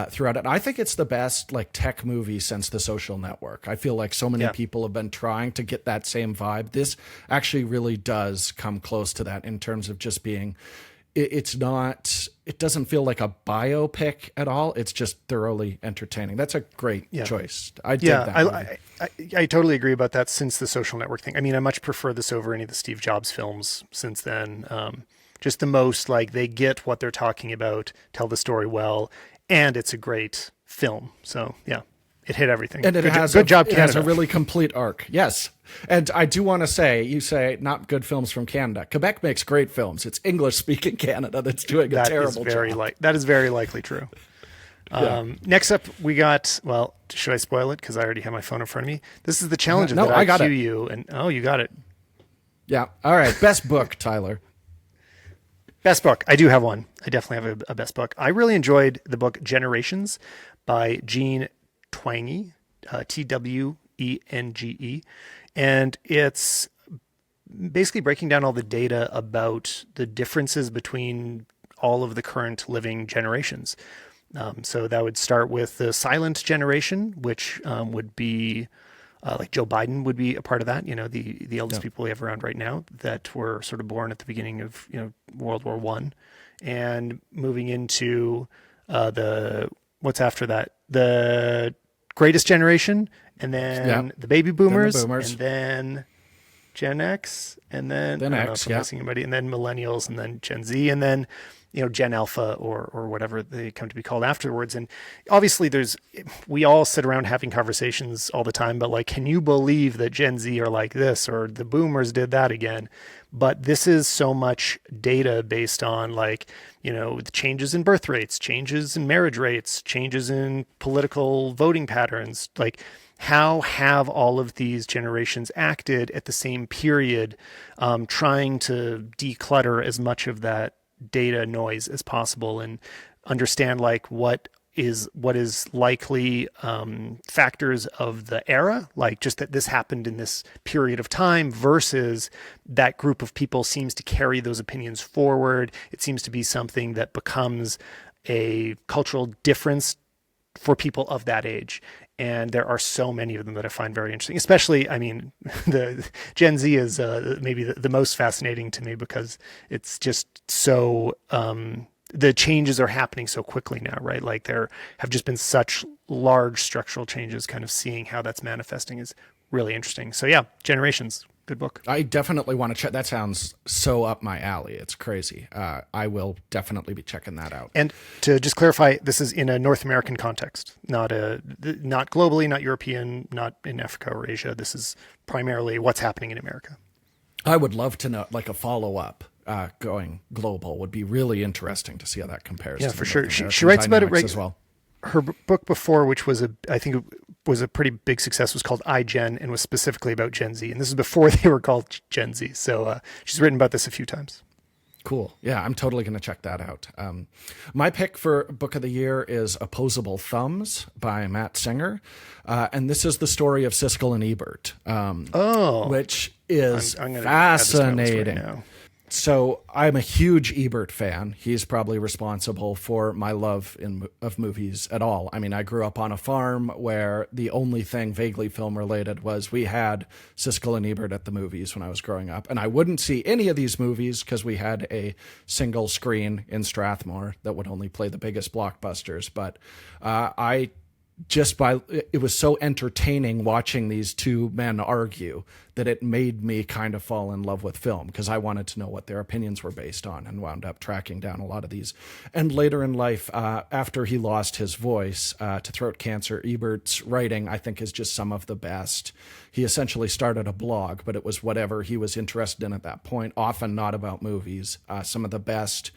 throughout it. I think it's the best tech movie since The Social Network. I feel like so many people have been trying to get that same vibe. This actually really does come close to that in terms of just being, it doesn't feel like a biopic at all. It's just thoroughly entertaining. That's a great choice. I dig that. I totally agree about that since The Social Network thing. I mean, I much prefer this over any of the Steve Jobs films since then. Just the most they get what they're talking about, tell the story well, and it's a great film. So it hit everything. And good job, Canada. It has a really complete arc. Yes. And I do want to say, you say not good films from Canada. Quebec makes great films. It's English-speaking Canada that's doing a terrible job. That is very likely true. Next up, we got, should I spoil it? Because I already have my phone in front of me. This is the challenge that I cue you. And you got it. Yeah. All right. Best book, Tyler. Best book. I do have one. I definitely have a best book. I really enjoyed the book Generations by Jean Twenge, Twenge. And it's basically breaking down all the data about the differences between all of the current living generations. So that would start with the silent generation, which would be Joe Biden would be a part of that. The eldest people we have around right now that were sort of born at the beginning of World War I, and moving into what's after that, the greatest generation, and then the baby boomers, boomers. and then Gen X, and then I don't know if I'm missing anybody, and then millennials, and then Gen Z, and then Gen Alpha or whatever they come to be called afterwards. And obviously we all sit around having conversations all the time, but like, can you believe that Gen Z are like this, or the boomers did that again? But this is so much data based on like, the changes in birth rates, changes in marriage rates, changes in political voting patterns. Like, how have all of these generations acted at the same period, trying to declutter as much of that data noise as possible and understand like what is likely factors of the era, like just that this happened in this period of time versus that group of people seems to carry those opinions forward. It seems to be something that becomes a cultural difference for people of that age. And there are so many of them that I find very interesting, especially, I mean, the Gen Z is maybe the most fascinating to me because it's just so, the changes are happening so quickly now, right? Like there have just been such large structural changes, kind of seeing how that's manifesting is really interesting. So yeah, Generations, good book. I definitely want to check. That sounds so up my alley. It's crazy. I will definitely be checking that out. And to just clarify, this is in a North American context, not globally, not European, not in Africa or Asia. This is primarily what's happening in America. I would love to know, like a follow-up going global would be really interesting to see how that compares. Yeah, to for the sure. North She American writes about it dynamics as well. Her book before, which was I think it was a pretty big success, was called iGen and was specifically about Gen Z. And this is before they were called Gen Z. So she's written about this a few times. Cool. Yeah, I'm totally going to check that out. My pick for Book of the Year is Opposable Thumbs by Matt Singer. And this is the story of Siskel and Ebert, which is I'm fascinating. So I'm a huge Ebert fan. He's probably responsible for my love of movies at all. I mean, I grew up on a farm where the only thing vaguely film related was we had Siskel and Ebert at the movies when I was growing up. And I wouldn't see any of these movies because we had a single screen in Strathmore that would only play the biggest blockbusters. But it was so entertaining watching these two men argue that it made me kind of fall in love with film because I wanted to know what their opinions were based on and wound up tracking down a lot of these. And later in life, after he lost his voice to throat cancer, Ebert's writing, I think, is just some of the best. He essentially started a blog, but it was whatever he was interested in at that point, often not about movies. Some of the best,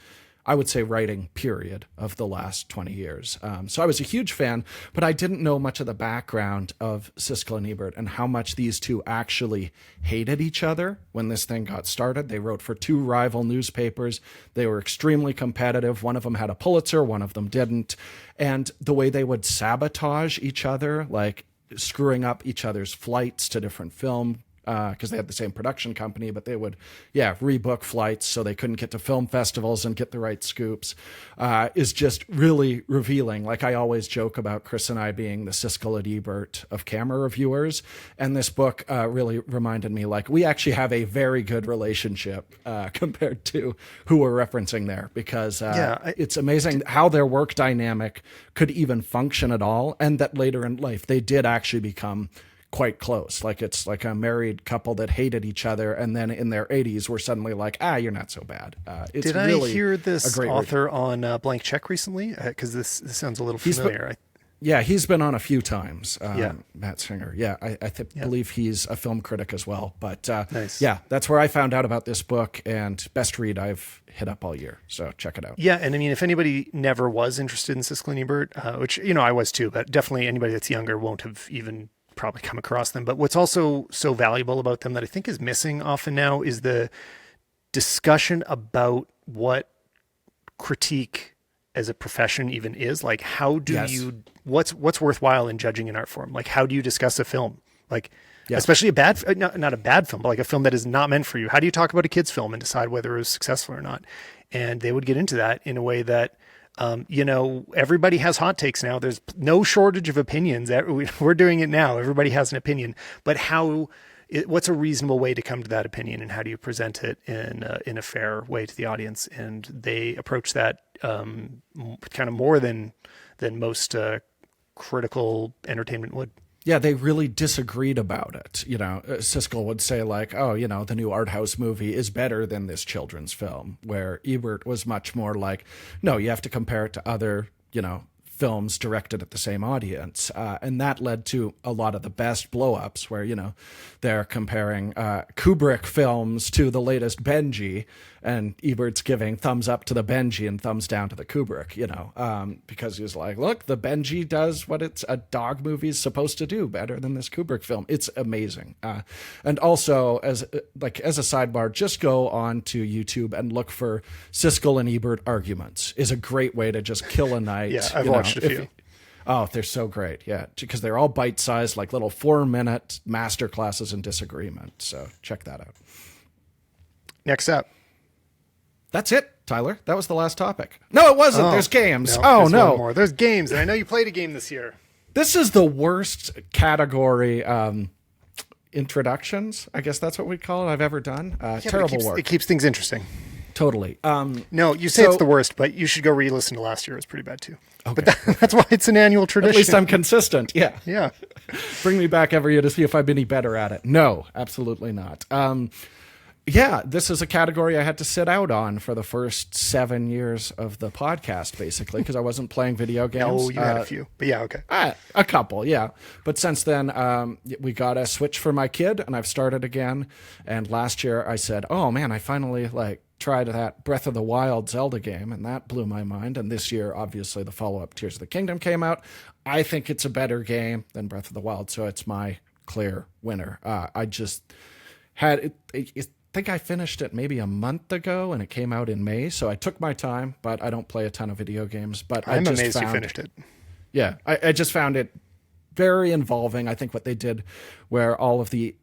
I would say, writing period of the last 20 years. So I was a huge fan, but I didn't know much of the background of Siskel and Ebert and how much these two actually hated each other when this thing got started. They wrote for two rival newspapers. They were extremely competitive. One of them had a Pulitzer, one of them didn't. And the way they would sabotage each other, like screwing up each other's flights to different film because they had the same production company, but they would, rebook flights so they couldn't get to film festivals and get the right scoops, is just really revealing. Like I always joke about Chris and I being the Siskel and Ebert of camera reviewers, and this book really reminded me, like, we actually have a very good relationship compared to who we're referencing there, because it's amazing how their work dynamic could even function at all, and that later in life they did actually become quite close. Like it's like a married couple that hated each other, and then in their 80s were suddenly like, you're not so bad. Did really I hear this author on Blank Check recently? Because this sounds a little familiar. He's been on a few times. Matt Singer. Yeah, I believe he's a film critic as well. But nice. Yeah, that's where I found out about this book, and best read I've hit up all year. So check it out. Yeah, and I mean, if anybody never was interested in Siskel and Ebert, which I was too, but definitely anybody that's younger won't have even probably come across them. But what's also so valuable about them that I think is missing often now is the discussion about what critique as a profession even is. Like, how do you, what's worthwhile in judging an art form? Like, how do you discuss a film? Like, especially a bad, not a bad film, but like a film that is not meant for you. How do you talk about a kid's film and decide whether it was successful or not? And they would get into that in a way that, everybody has hot takes now. There's no shortage of opinions. We're doing it now. Everybody has an opinion, but what's a reasonable way to come to that opinion, and how do you present it in a fair way to the audience? And they approach that kind of more than most critical entertainment would. Yeah, they really disagreed about it. Siskel would say like, oh, the new art house movie is better than this children's film, where Ebert was much more like, no, you have to compare it to other, films directed at the same audience. And that led to a lot of the best blow-ups where, they're comparing Kubrick films to the latest Benji, and Ebert's giving thumbs up to the Benji and thumbs down to the Kubrick, because he was like, look, the Benji does what it's a dog movie's supposed to do better than this Kubrick film. It's amazing. And also, as a sidebar, just go on to YouTube and look for Siskel and Ebert arguments. Is a great way to just kill a night. Yeah, I've watched a few. Oh, they're so great. Yeah, because they're all bite-sized, like little 4-minute master classes in disagreement. So check that out. Next up. That's it, Tyler. That was the last topic. No, it wasn't. There's games. There's one more. There's games, and I know you played a game this year. This is the worst category introductions. I guess that's what we call it. I've ever done. Terrible work. It keeps things interesting. Totally. No, you say it's the worst, but you should go re-listen to last year. It was pretty bad too. Okay. But that's why it's an annual tradition. At least I'm consistent. Yeah. Yeah. Bring me back every year to see if I'm any better at it. No, absolutely not. Yeah, this is a category I had to sit out on for the first 7 years of the podcast, basically, because I wasn't playing video games. Oh, you had a few, but yeah, okay. A couple, yeah. But since then, we got a Switch for my kid, and I've started again. And last year I said, oh man, I finally tried that Breath of the Wild Zelda game, and that blew my mind. And this year, obviously, the follow-up Tears of the Kingdom came out. I think it's a better game than Breath of the Wild, so it's my clear winner. I just had it I think I finished it maybe a month ago, and it came out in May. So I took my time, but I don't play a ton of video games. But I'm amazed you finished it. Yeah, I just found it very involving. I think what they did, where all of the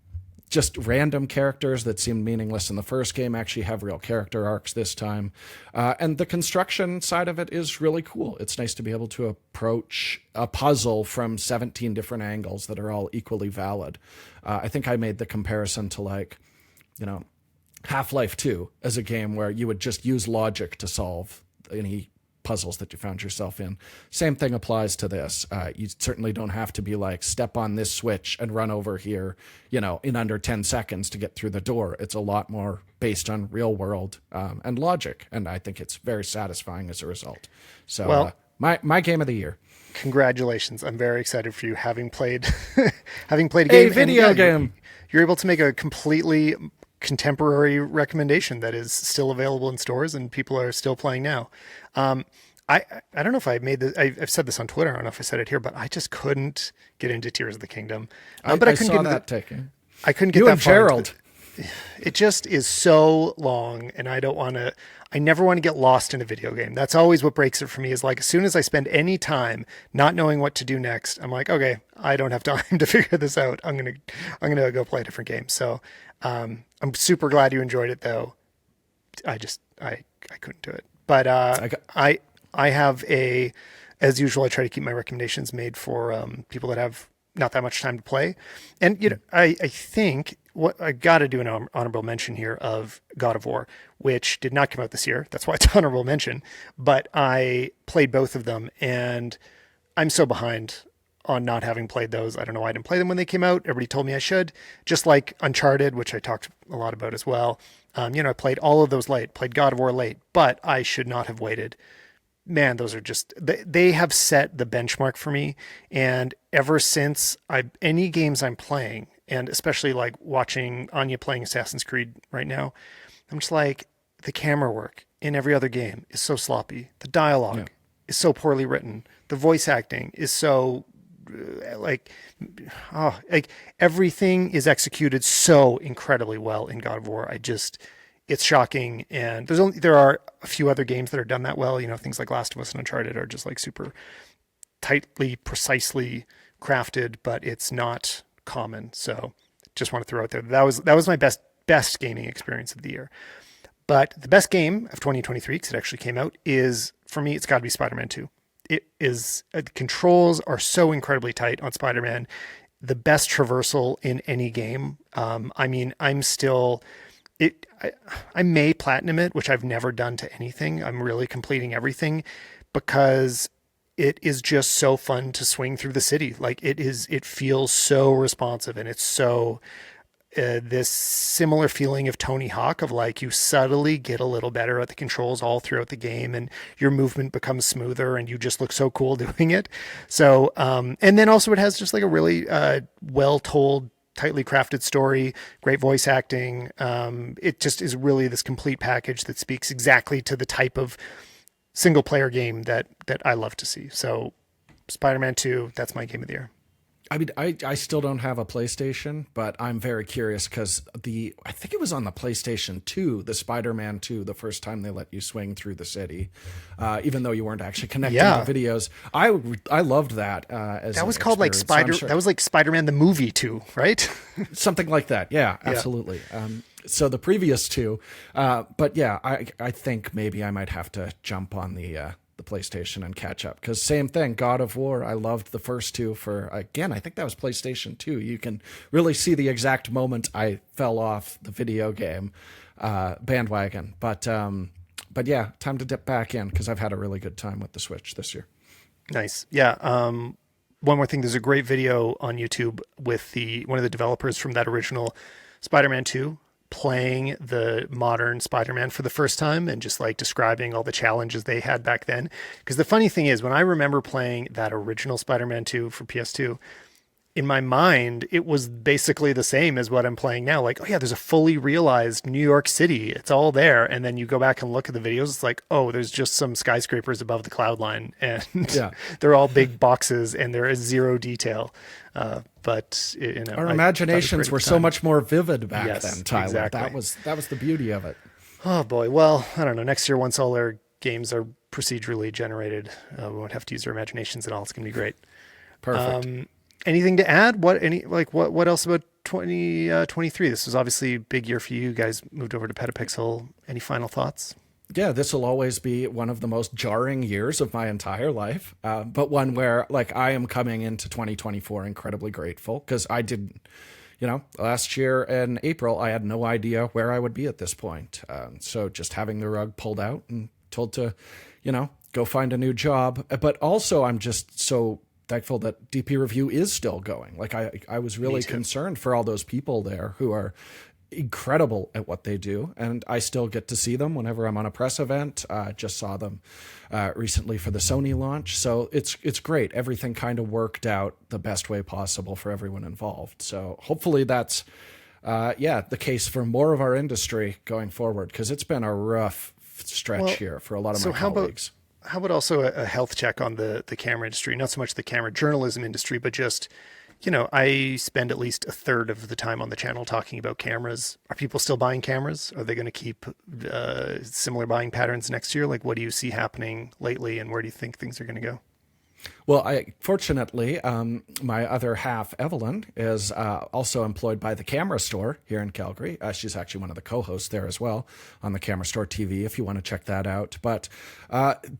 just random characters that seemed meaningless in the first game actually have real character arcs this time. And the construction side of it is really cool. It's nice to be able to approach a puzzle from 17 different angles that are all equally valid. I think I made the comparison to Half-Life 2 as a game where you would just use logic to solve any puzzles that you found yourself in. Same thing applies to this. You certainly don't have to be like, step on this switch and run over here, in under 10 seconds to get through the door. It's a lot more based on real world and logic. And I think it's very satisfying as a result. So my game of the year. Congratulations. I'm very excited for you having played a game. A video game. You're able to make a completely contemporary recommendation that is still available in stores and people are still playing now. I don't know if I made this. I've said this on Twitter. I don't know if I said it here, but I just couldn't get into Tears of the Kingdom. But I couldn't get taken. I couldn't get you that and far. Gerald. It just is so long, and I never want to get lost in a video game. That's always what breaks it for me, is like, as soon as I spend any time not knowing what to do next, I'm like, okay, I don't have time to figure this out. I'm going to go play a different game. So, I'm super glad you enjoyed it though. I couldn't do it, but, I have as usual, I try to keep my recommendations made for, people that have not that much time to play. And, I think what I got to do an honorable mention here of God of War, which did not come out this year. That's why it's honorable mention, but I played both of them and I'm so behind on not having played those. I don't know why I didn't play them when they came out. Everybody told me I should, just like Uncharted, which I talked a lot about as well. I played all of those late, played God of War late, but I should not have waited. Man, those are just, they have set the benchmark for me. And ever since any games I'm playing, and especially like watching Anya playing Assassin's Creed right now, I'm just like, the camera work in every other game is so sloppy. The dialogue is so poorly written. The voice acting is so everything is executed so incredibly well in God of War. It's shocking. And there are a few other games that are done that well. Things like Last of Us and Uncharted are just like super tightly, precisely crafted, but it's not common. So just want to throw out there that was my best gaming experience of the year. But the best game of 2023, because it actually came out, is, for me, it's got to be Spider-Man 2. It is, the controls are so incredibly tight on Spider-Man. The best traversal in any game. I may platinum it, which I've never done to anything. I'm really completing everything because it is just so fun to swing through the city. Like it feels so responsive, and it's so this similar feeling of Tony Hawk of like you subtly get a little better at the controls all throughout the game, and your movement becomes smoother, and you just look so cool doing it. So, and then also it has just like a really well told, tightly crafted story, great voice acting. It just is really this complete package that speaks exactly to the type of single player game that I love to see. So Spider-Man 2, that's my game of the year. I mean, I still don't have a PlayStation, but I'm very curious because I think it was on the PlayStation 2, the Spider-Man 2, the first time they let you swing through the city, even though you weren't actually connecting to videos. I loved that. That was called like That was like Spider-Man the movie 2, right? Something like that. Yeah, absolutely. So the previous two, but yeah, I think maybe I might have to jump on the PlayStation and catch up, because same thing, God of War, I loved the first two for, again, I think that was PlayStation 2. You can really see the exact moment I fell off the video game bandwagon, but yeah, time to dip back in because I've had a really good time with the Switch this year. Nice. Yeah. One more thing, there's a great video on YouTube with one of the developers from that original Spider-Man 2 playing the modern Spider-Man for the first time and just like describing all the challenges they had back then. Because the funny thing is, when I remember playing that original Spider-Man 2 for PS2, in my mind, it was basically the same as what I'm playing now. Like, oh yeah, there's a fully realized New York City. It's all there. And then you go back and look at the videos. It's like, oh, there's just some skyscrapers above the cloud line. And they're all big boxes and there is zero detail. But you know, our imaginations were so much more vivid back then, Tyler. Exactly. That was the beauty of it. Oh boy. Well, I don't know. Next year, once all our games are procedurally generated, we won't have to use our imaginations at all. It's going to be great. Perfect. Anything to add? What else about 2023? This was obviously a big year for you. You guys moved over to Petapixel. Any final thoughts? Yeah, this will always be one of the most jarring years of my entire life, but one where like I am coming into 2024 incredibly grateful, because I didn't, last year in April, I had no idea where I would be at this point. So just having the rug pulled out and told to, go find a new job. But also I'm just so thankful that DP Review is still going. Like I was really concerned for all those people there who are incredible at what they do, and I still get to see them whenever I'm on a press event. Just saw them recently for the Sony launch, so it's great. Everything kind of worked out the best way possible for everyone involved. So hopefully that's the case for more of our industry going forward, because it's been a rough stretch here for a lot of my colleagues. How about also a health check on the camera industry? Not so much the camera journalism industry, but just, I spend at least a third of the time on the channel talking about cameras. Are people still buying cameras? Are they going to keep similar buying patterns next year? Like, what do you see happening lately, and where do you think things are going to go? Well, fortunately, my other half, Evelyn, is also employed by the Camera Store here in Calgary. She's actually one of the co-hosts there as well on the Camera Store TV, if you want to check that out. But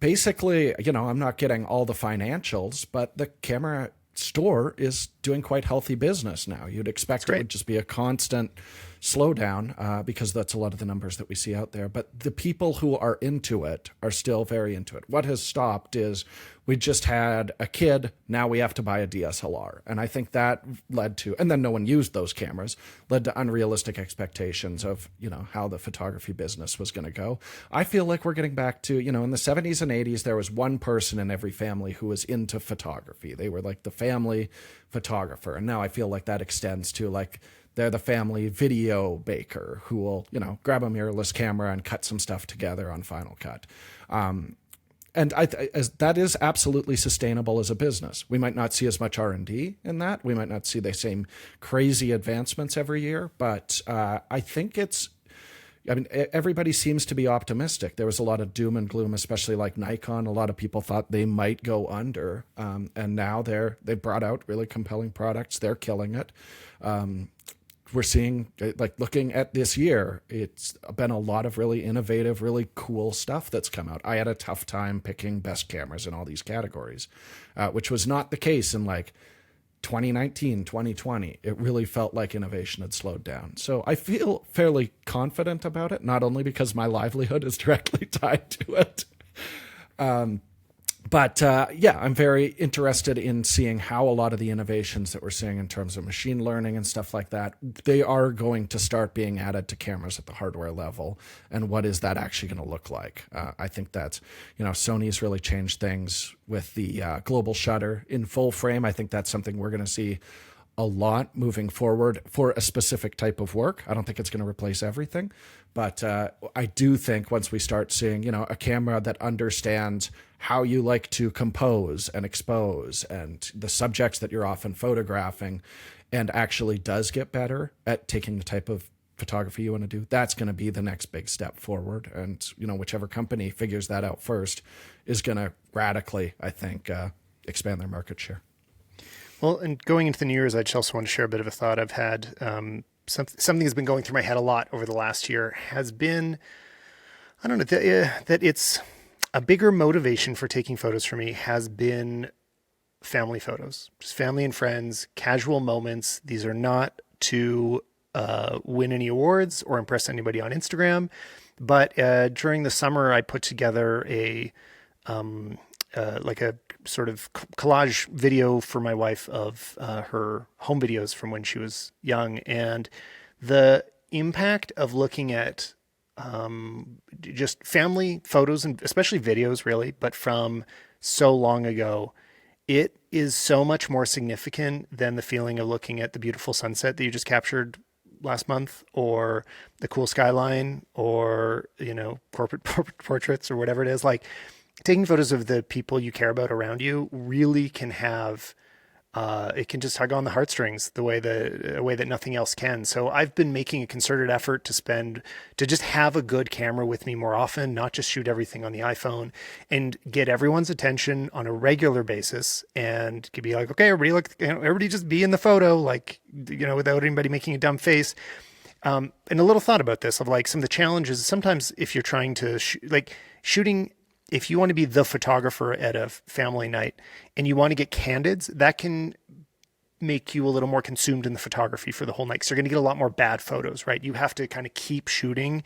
basically, I'm not getting all the financials, but the Camera Store is doing quite healthy business now. You'd expect it would just be a constant slowdown because that's a lot of the numbers that we see out there. But the people who are into it are still very into it. What has stopped is we just had a kid. Now we have to buy a DSLR. And I think that led to, and then no one used those cameras, led to unrealistic expectations of, how the photography business was going to go. I feel like we're getting back to, in the 70s and 80s, there was one person in every family who was into photography. They were like the family photographer. And now I feel like that extends to like, they're the family video baker who will, grab a mirrorless camera and cut some stuff together on Final Cut. And that is absolutely sustainable as a business. We might not see as much R&D in that. We might not see the same crazy advancements every year, but I think everybody seems to be optimistic. There was a lot of doom and gloom, especially like Nikon. A lot of people thought they might go under, and now they've brought out really compelling products. They're killing it. We're seeing, like looking at this year, it's been a lot of really innovative, really cool stuff that's come out. I had a tough time picking best cameras in all these categories, which was not the case in like 2019, 2020. It really felt like innovation had slowed down. So I feel fairly confident about it, not only because my livelihood is directly tied to it, But yeah, I'm very interested in seeing how a lot of the innovations that we're seeing in terms of machine learning and stuff like that, they are going to start being added to cameras at the hardware level. And what is that actually going to look like? I think that, Sony's really changed things with the global shutter in full frame. I think that's something we're going to see a lot moving forward for a specific type of work. I don't think it's going to replace everything, but I do think once we start seeing, a camera that understands how you like to compose and expose and the subjects that you're often photographing and actually does get better at taking the type of photography you want to do, that's going to be the next big step forward. And, whichever company figures that out first is going to radically, I think, expand their market share. Well, and going into the New Year's, I just also want to share a bit of a thought I've had. Something that's been going through my head a lot over the last year has been, I don't know, that it's a bigger motivation for taking photos for me has been family photos, just family and friends, casual moments. These are not to win any awards or impress anybody on Instagram. But during the summer, I put together a sort of collage video for my wife of her home videos from when she was young, and the impact of looking at just family photos and especially videos, really, but from so long ago, it is so much more significant than the feeling of looking at the beautiful sunset that you just captured last month, or the cool skyline, or corporate portraits, or whatever it is. Like, taking photos of the people you care about around you really can have, it can just tug on the heartstrings a way that nothing else can. So I've been making a concerted effort to just have a good camera with me more often, not just shoot everything on the iPhone, and get everyone's attention on a regular basis, and could be like, okay, everybody look, everybody just be in the photo, like, without anybody making a dumb face. And a little thought about this of like some of the challenges. Sometimes if you're trying to shooting, if you want to be the photographer at a family night and you want to get candids, that can make you a little more consumed in the photography for the whole night. So you're going to get a lot more bad photos, right? You have to kind of keep shooting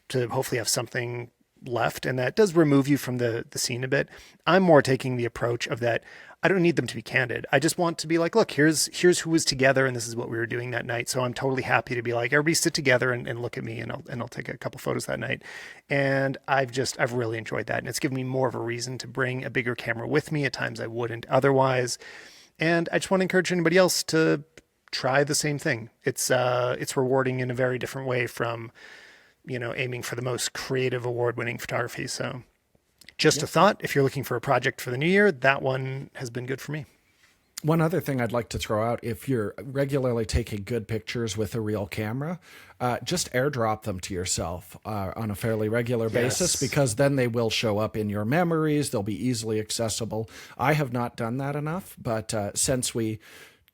to hopefully have something left. And that does remove you from the scene a bit. I'm more taking the approach of that. I don't need them to be candid. I just want to be like, look, here's who was together and this is what we were doing that night. So I'm totally happy to be like, everybody sit together and look at me, and I'll take a couple photos that night. And I've really enjoyed that. And it's given me more of a reason to bring a bigger camera with me at times I wouldn't otherwise. And I just want to encourage anybody else to try the same thing. It's rewarding in a very different way from, aiming for the most creative award-winning photography. So just a thought, if you're looking for a project for the new year, that one has been good for me. One other thing I'd like to throw out, if you're regularly taking good pictures with a real camera, just airdrop them to yourself on a fairly regular basis, because then they will show up in your memories. They'll be easily accessible. I have not done that enough, but since we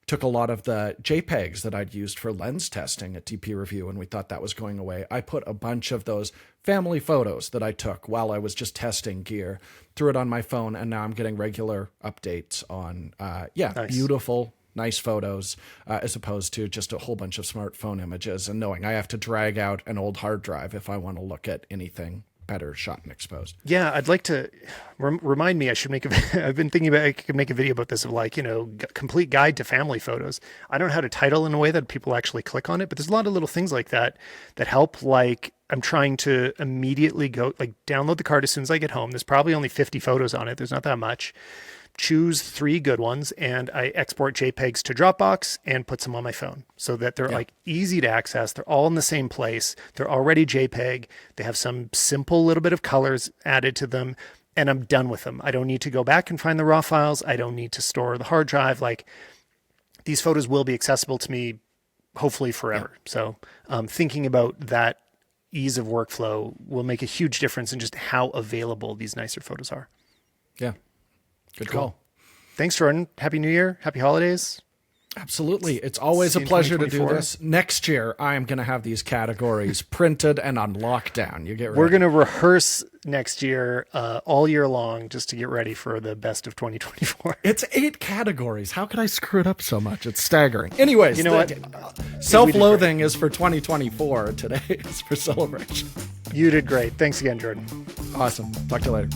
took a lot of the JPEGs that I'd used for lens testing at DP Review, and we thought that was going away, I put a bunch of those family photos that I took while I was just testing gear, threw it on my phone, and now I'm getting regular updates on, nice. Beautiful, nice photos, as opposed to just a whole bunch of smartphone images and knowing I have to drag out an old hard drive if I want to look at anything better shot and exposed. Yeah, I'd like to remind me. I should make I've been thinking about, I could make a video about this, of like, complete guide to family photos. I don't know how to title in a way that people actually click on it, but there's a lot of little things like that help. Like, I'm trying to immediately go, like, download the card as soon as I get home. There's probably only 50 photos on it. There's not that much. Choose 3 good ones, and I export JPEGs to Dropbox and put them on my phone so that they're like easy to access. They're all in the same place. They're already JPEG. They have some simple little bit of colors added to them, and I'm done with them. I don't need to go back and find the raw files. I don't need to store the hard drive. Like, these photos will be accessible to me hopefully forever. So thinking about that ease of workflow will make a huge difference in just how available these nicer photos are. Yeah. Good call. Thanks, Jordan. Happy New Year. Happy holidays. Absolutely. It's always a pleasure to do this. Next year, I am going to have these categories printed and on lockdown. You get ready. We're going to rehearse next year all year long just to get ready for the best of 2024. It's 8 categories. How could I screw it up so much? It's staggering. Anyways, you know what? Self-loathing is for 2024. Today is for celebration. You did great. Thanks again, Jordan. Awesome. Talk to you later.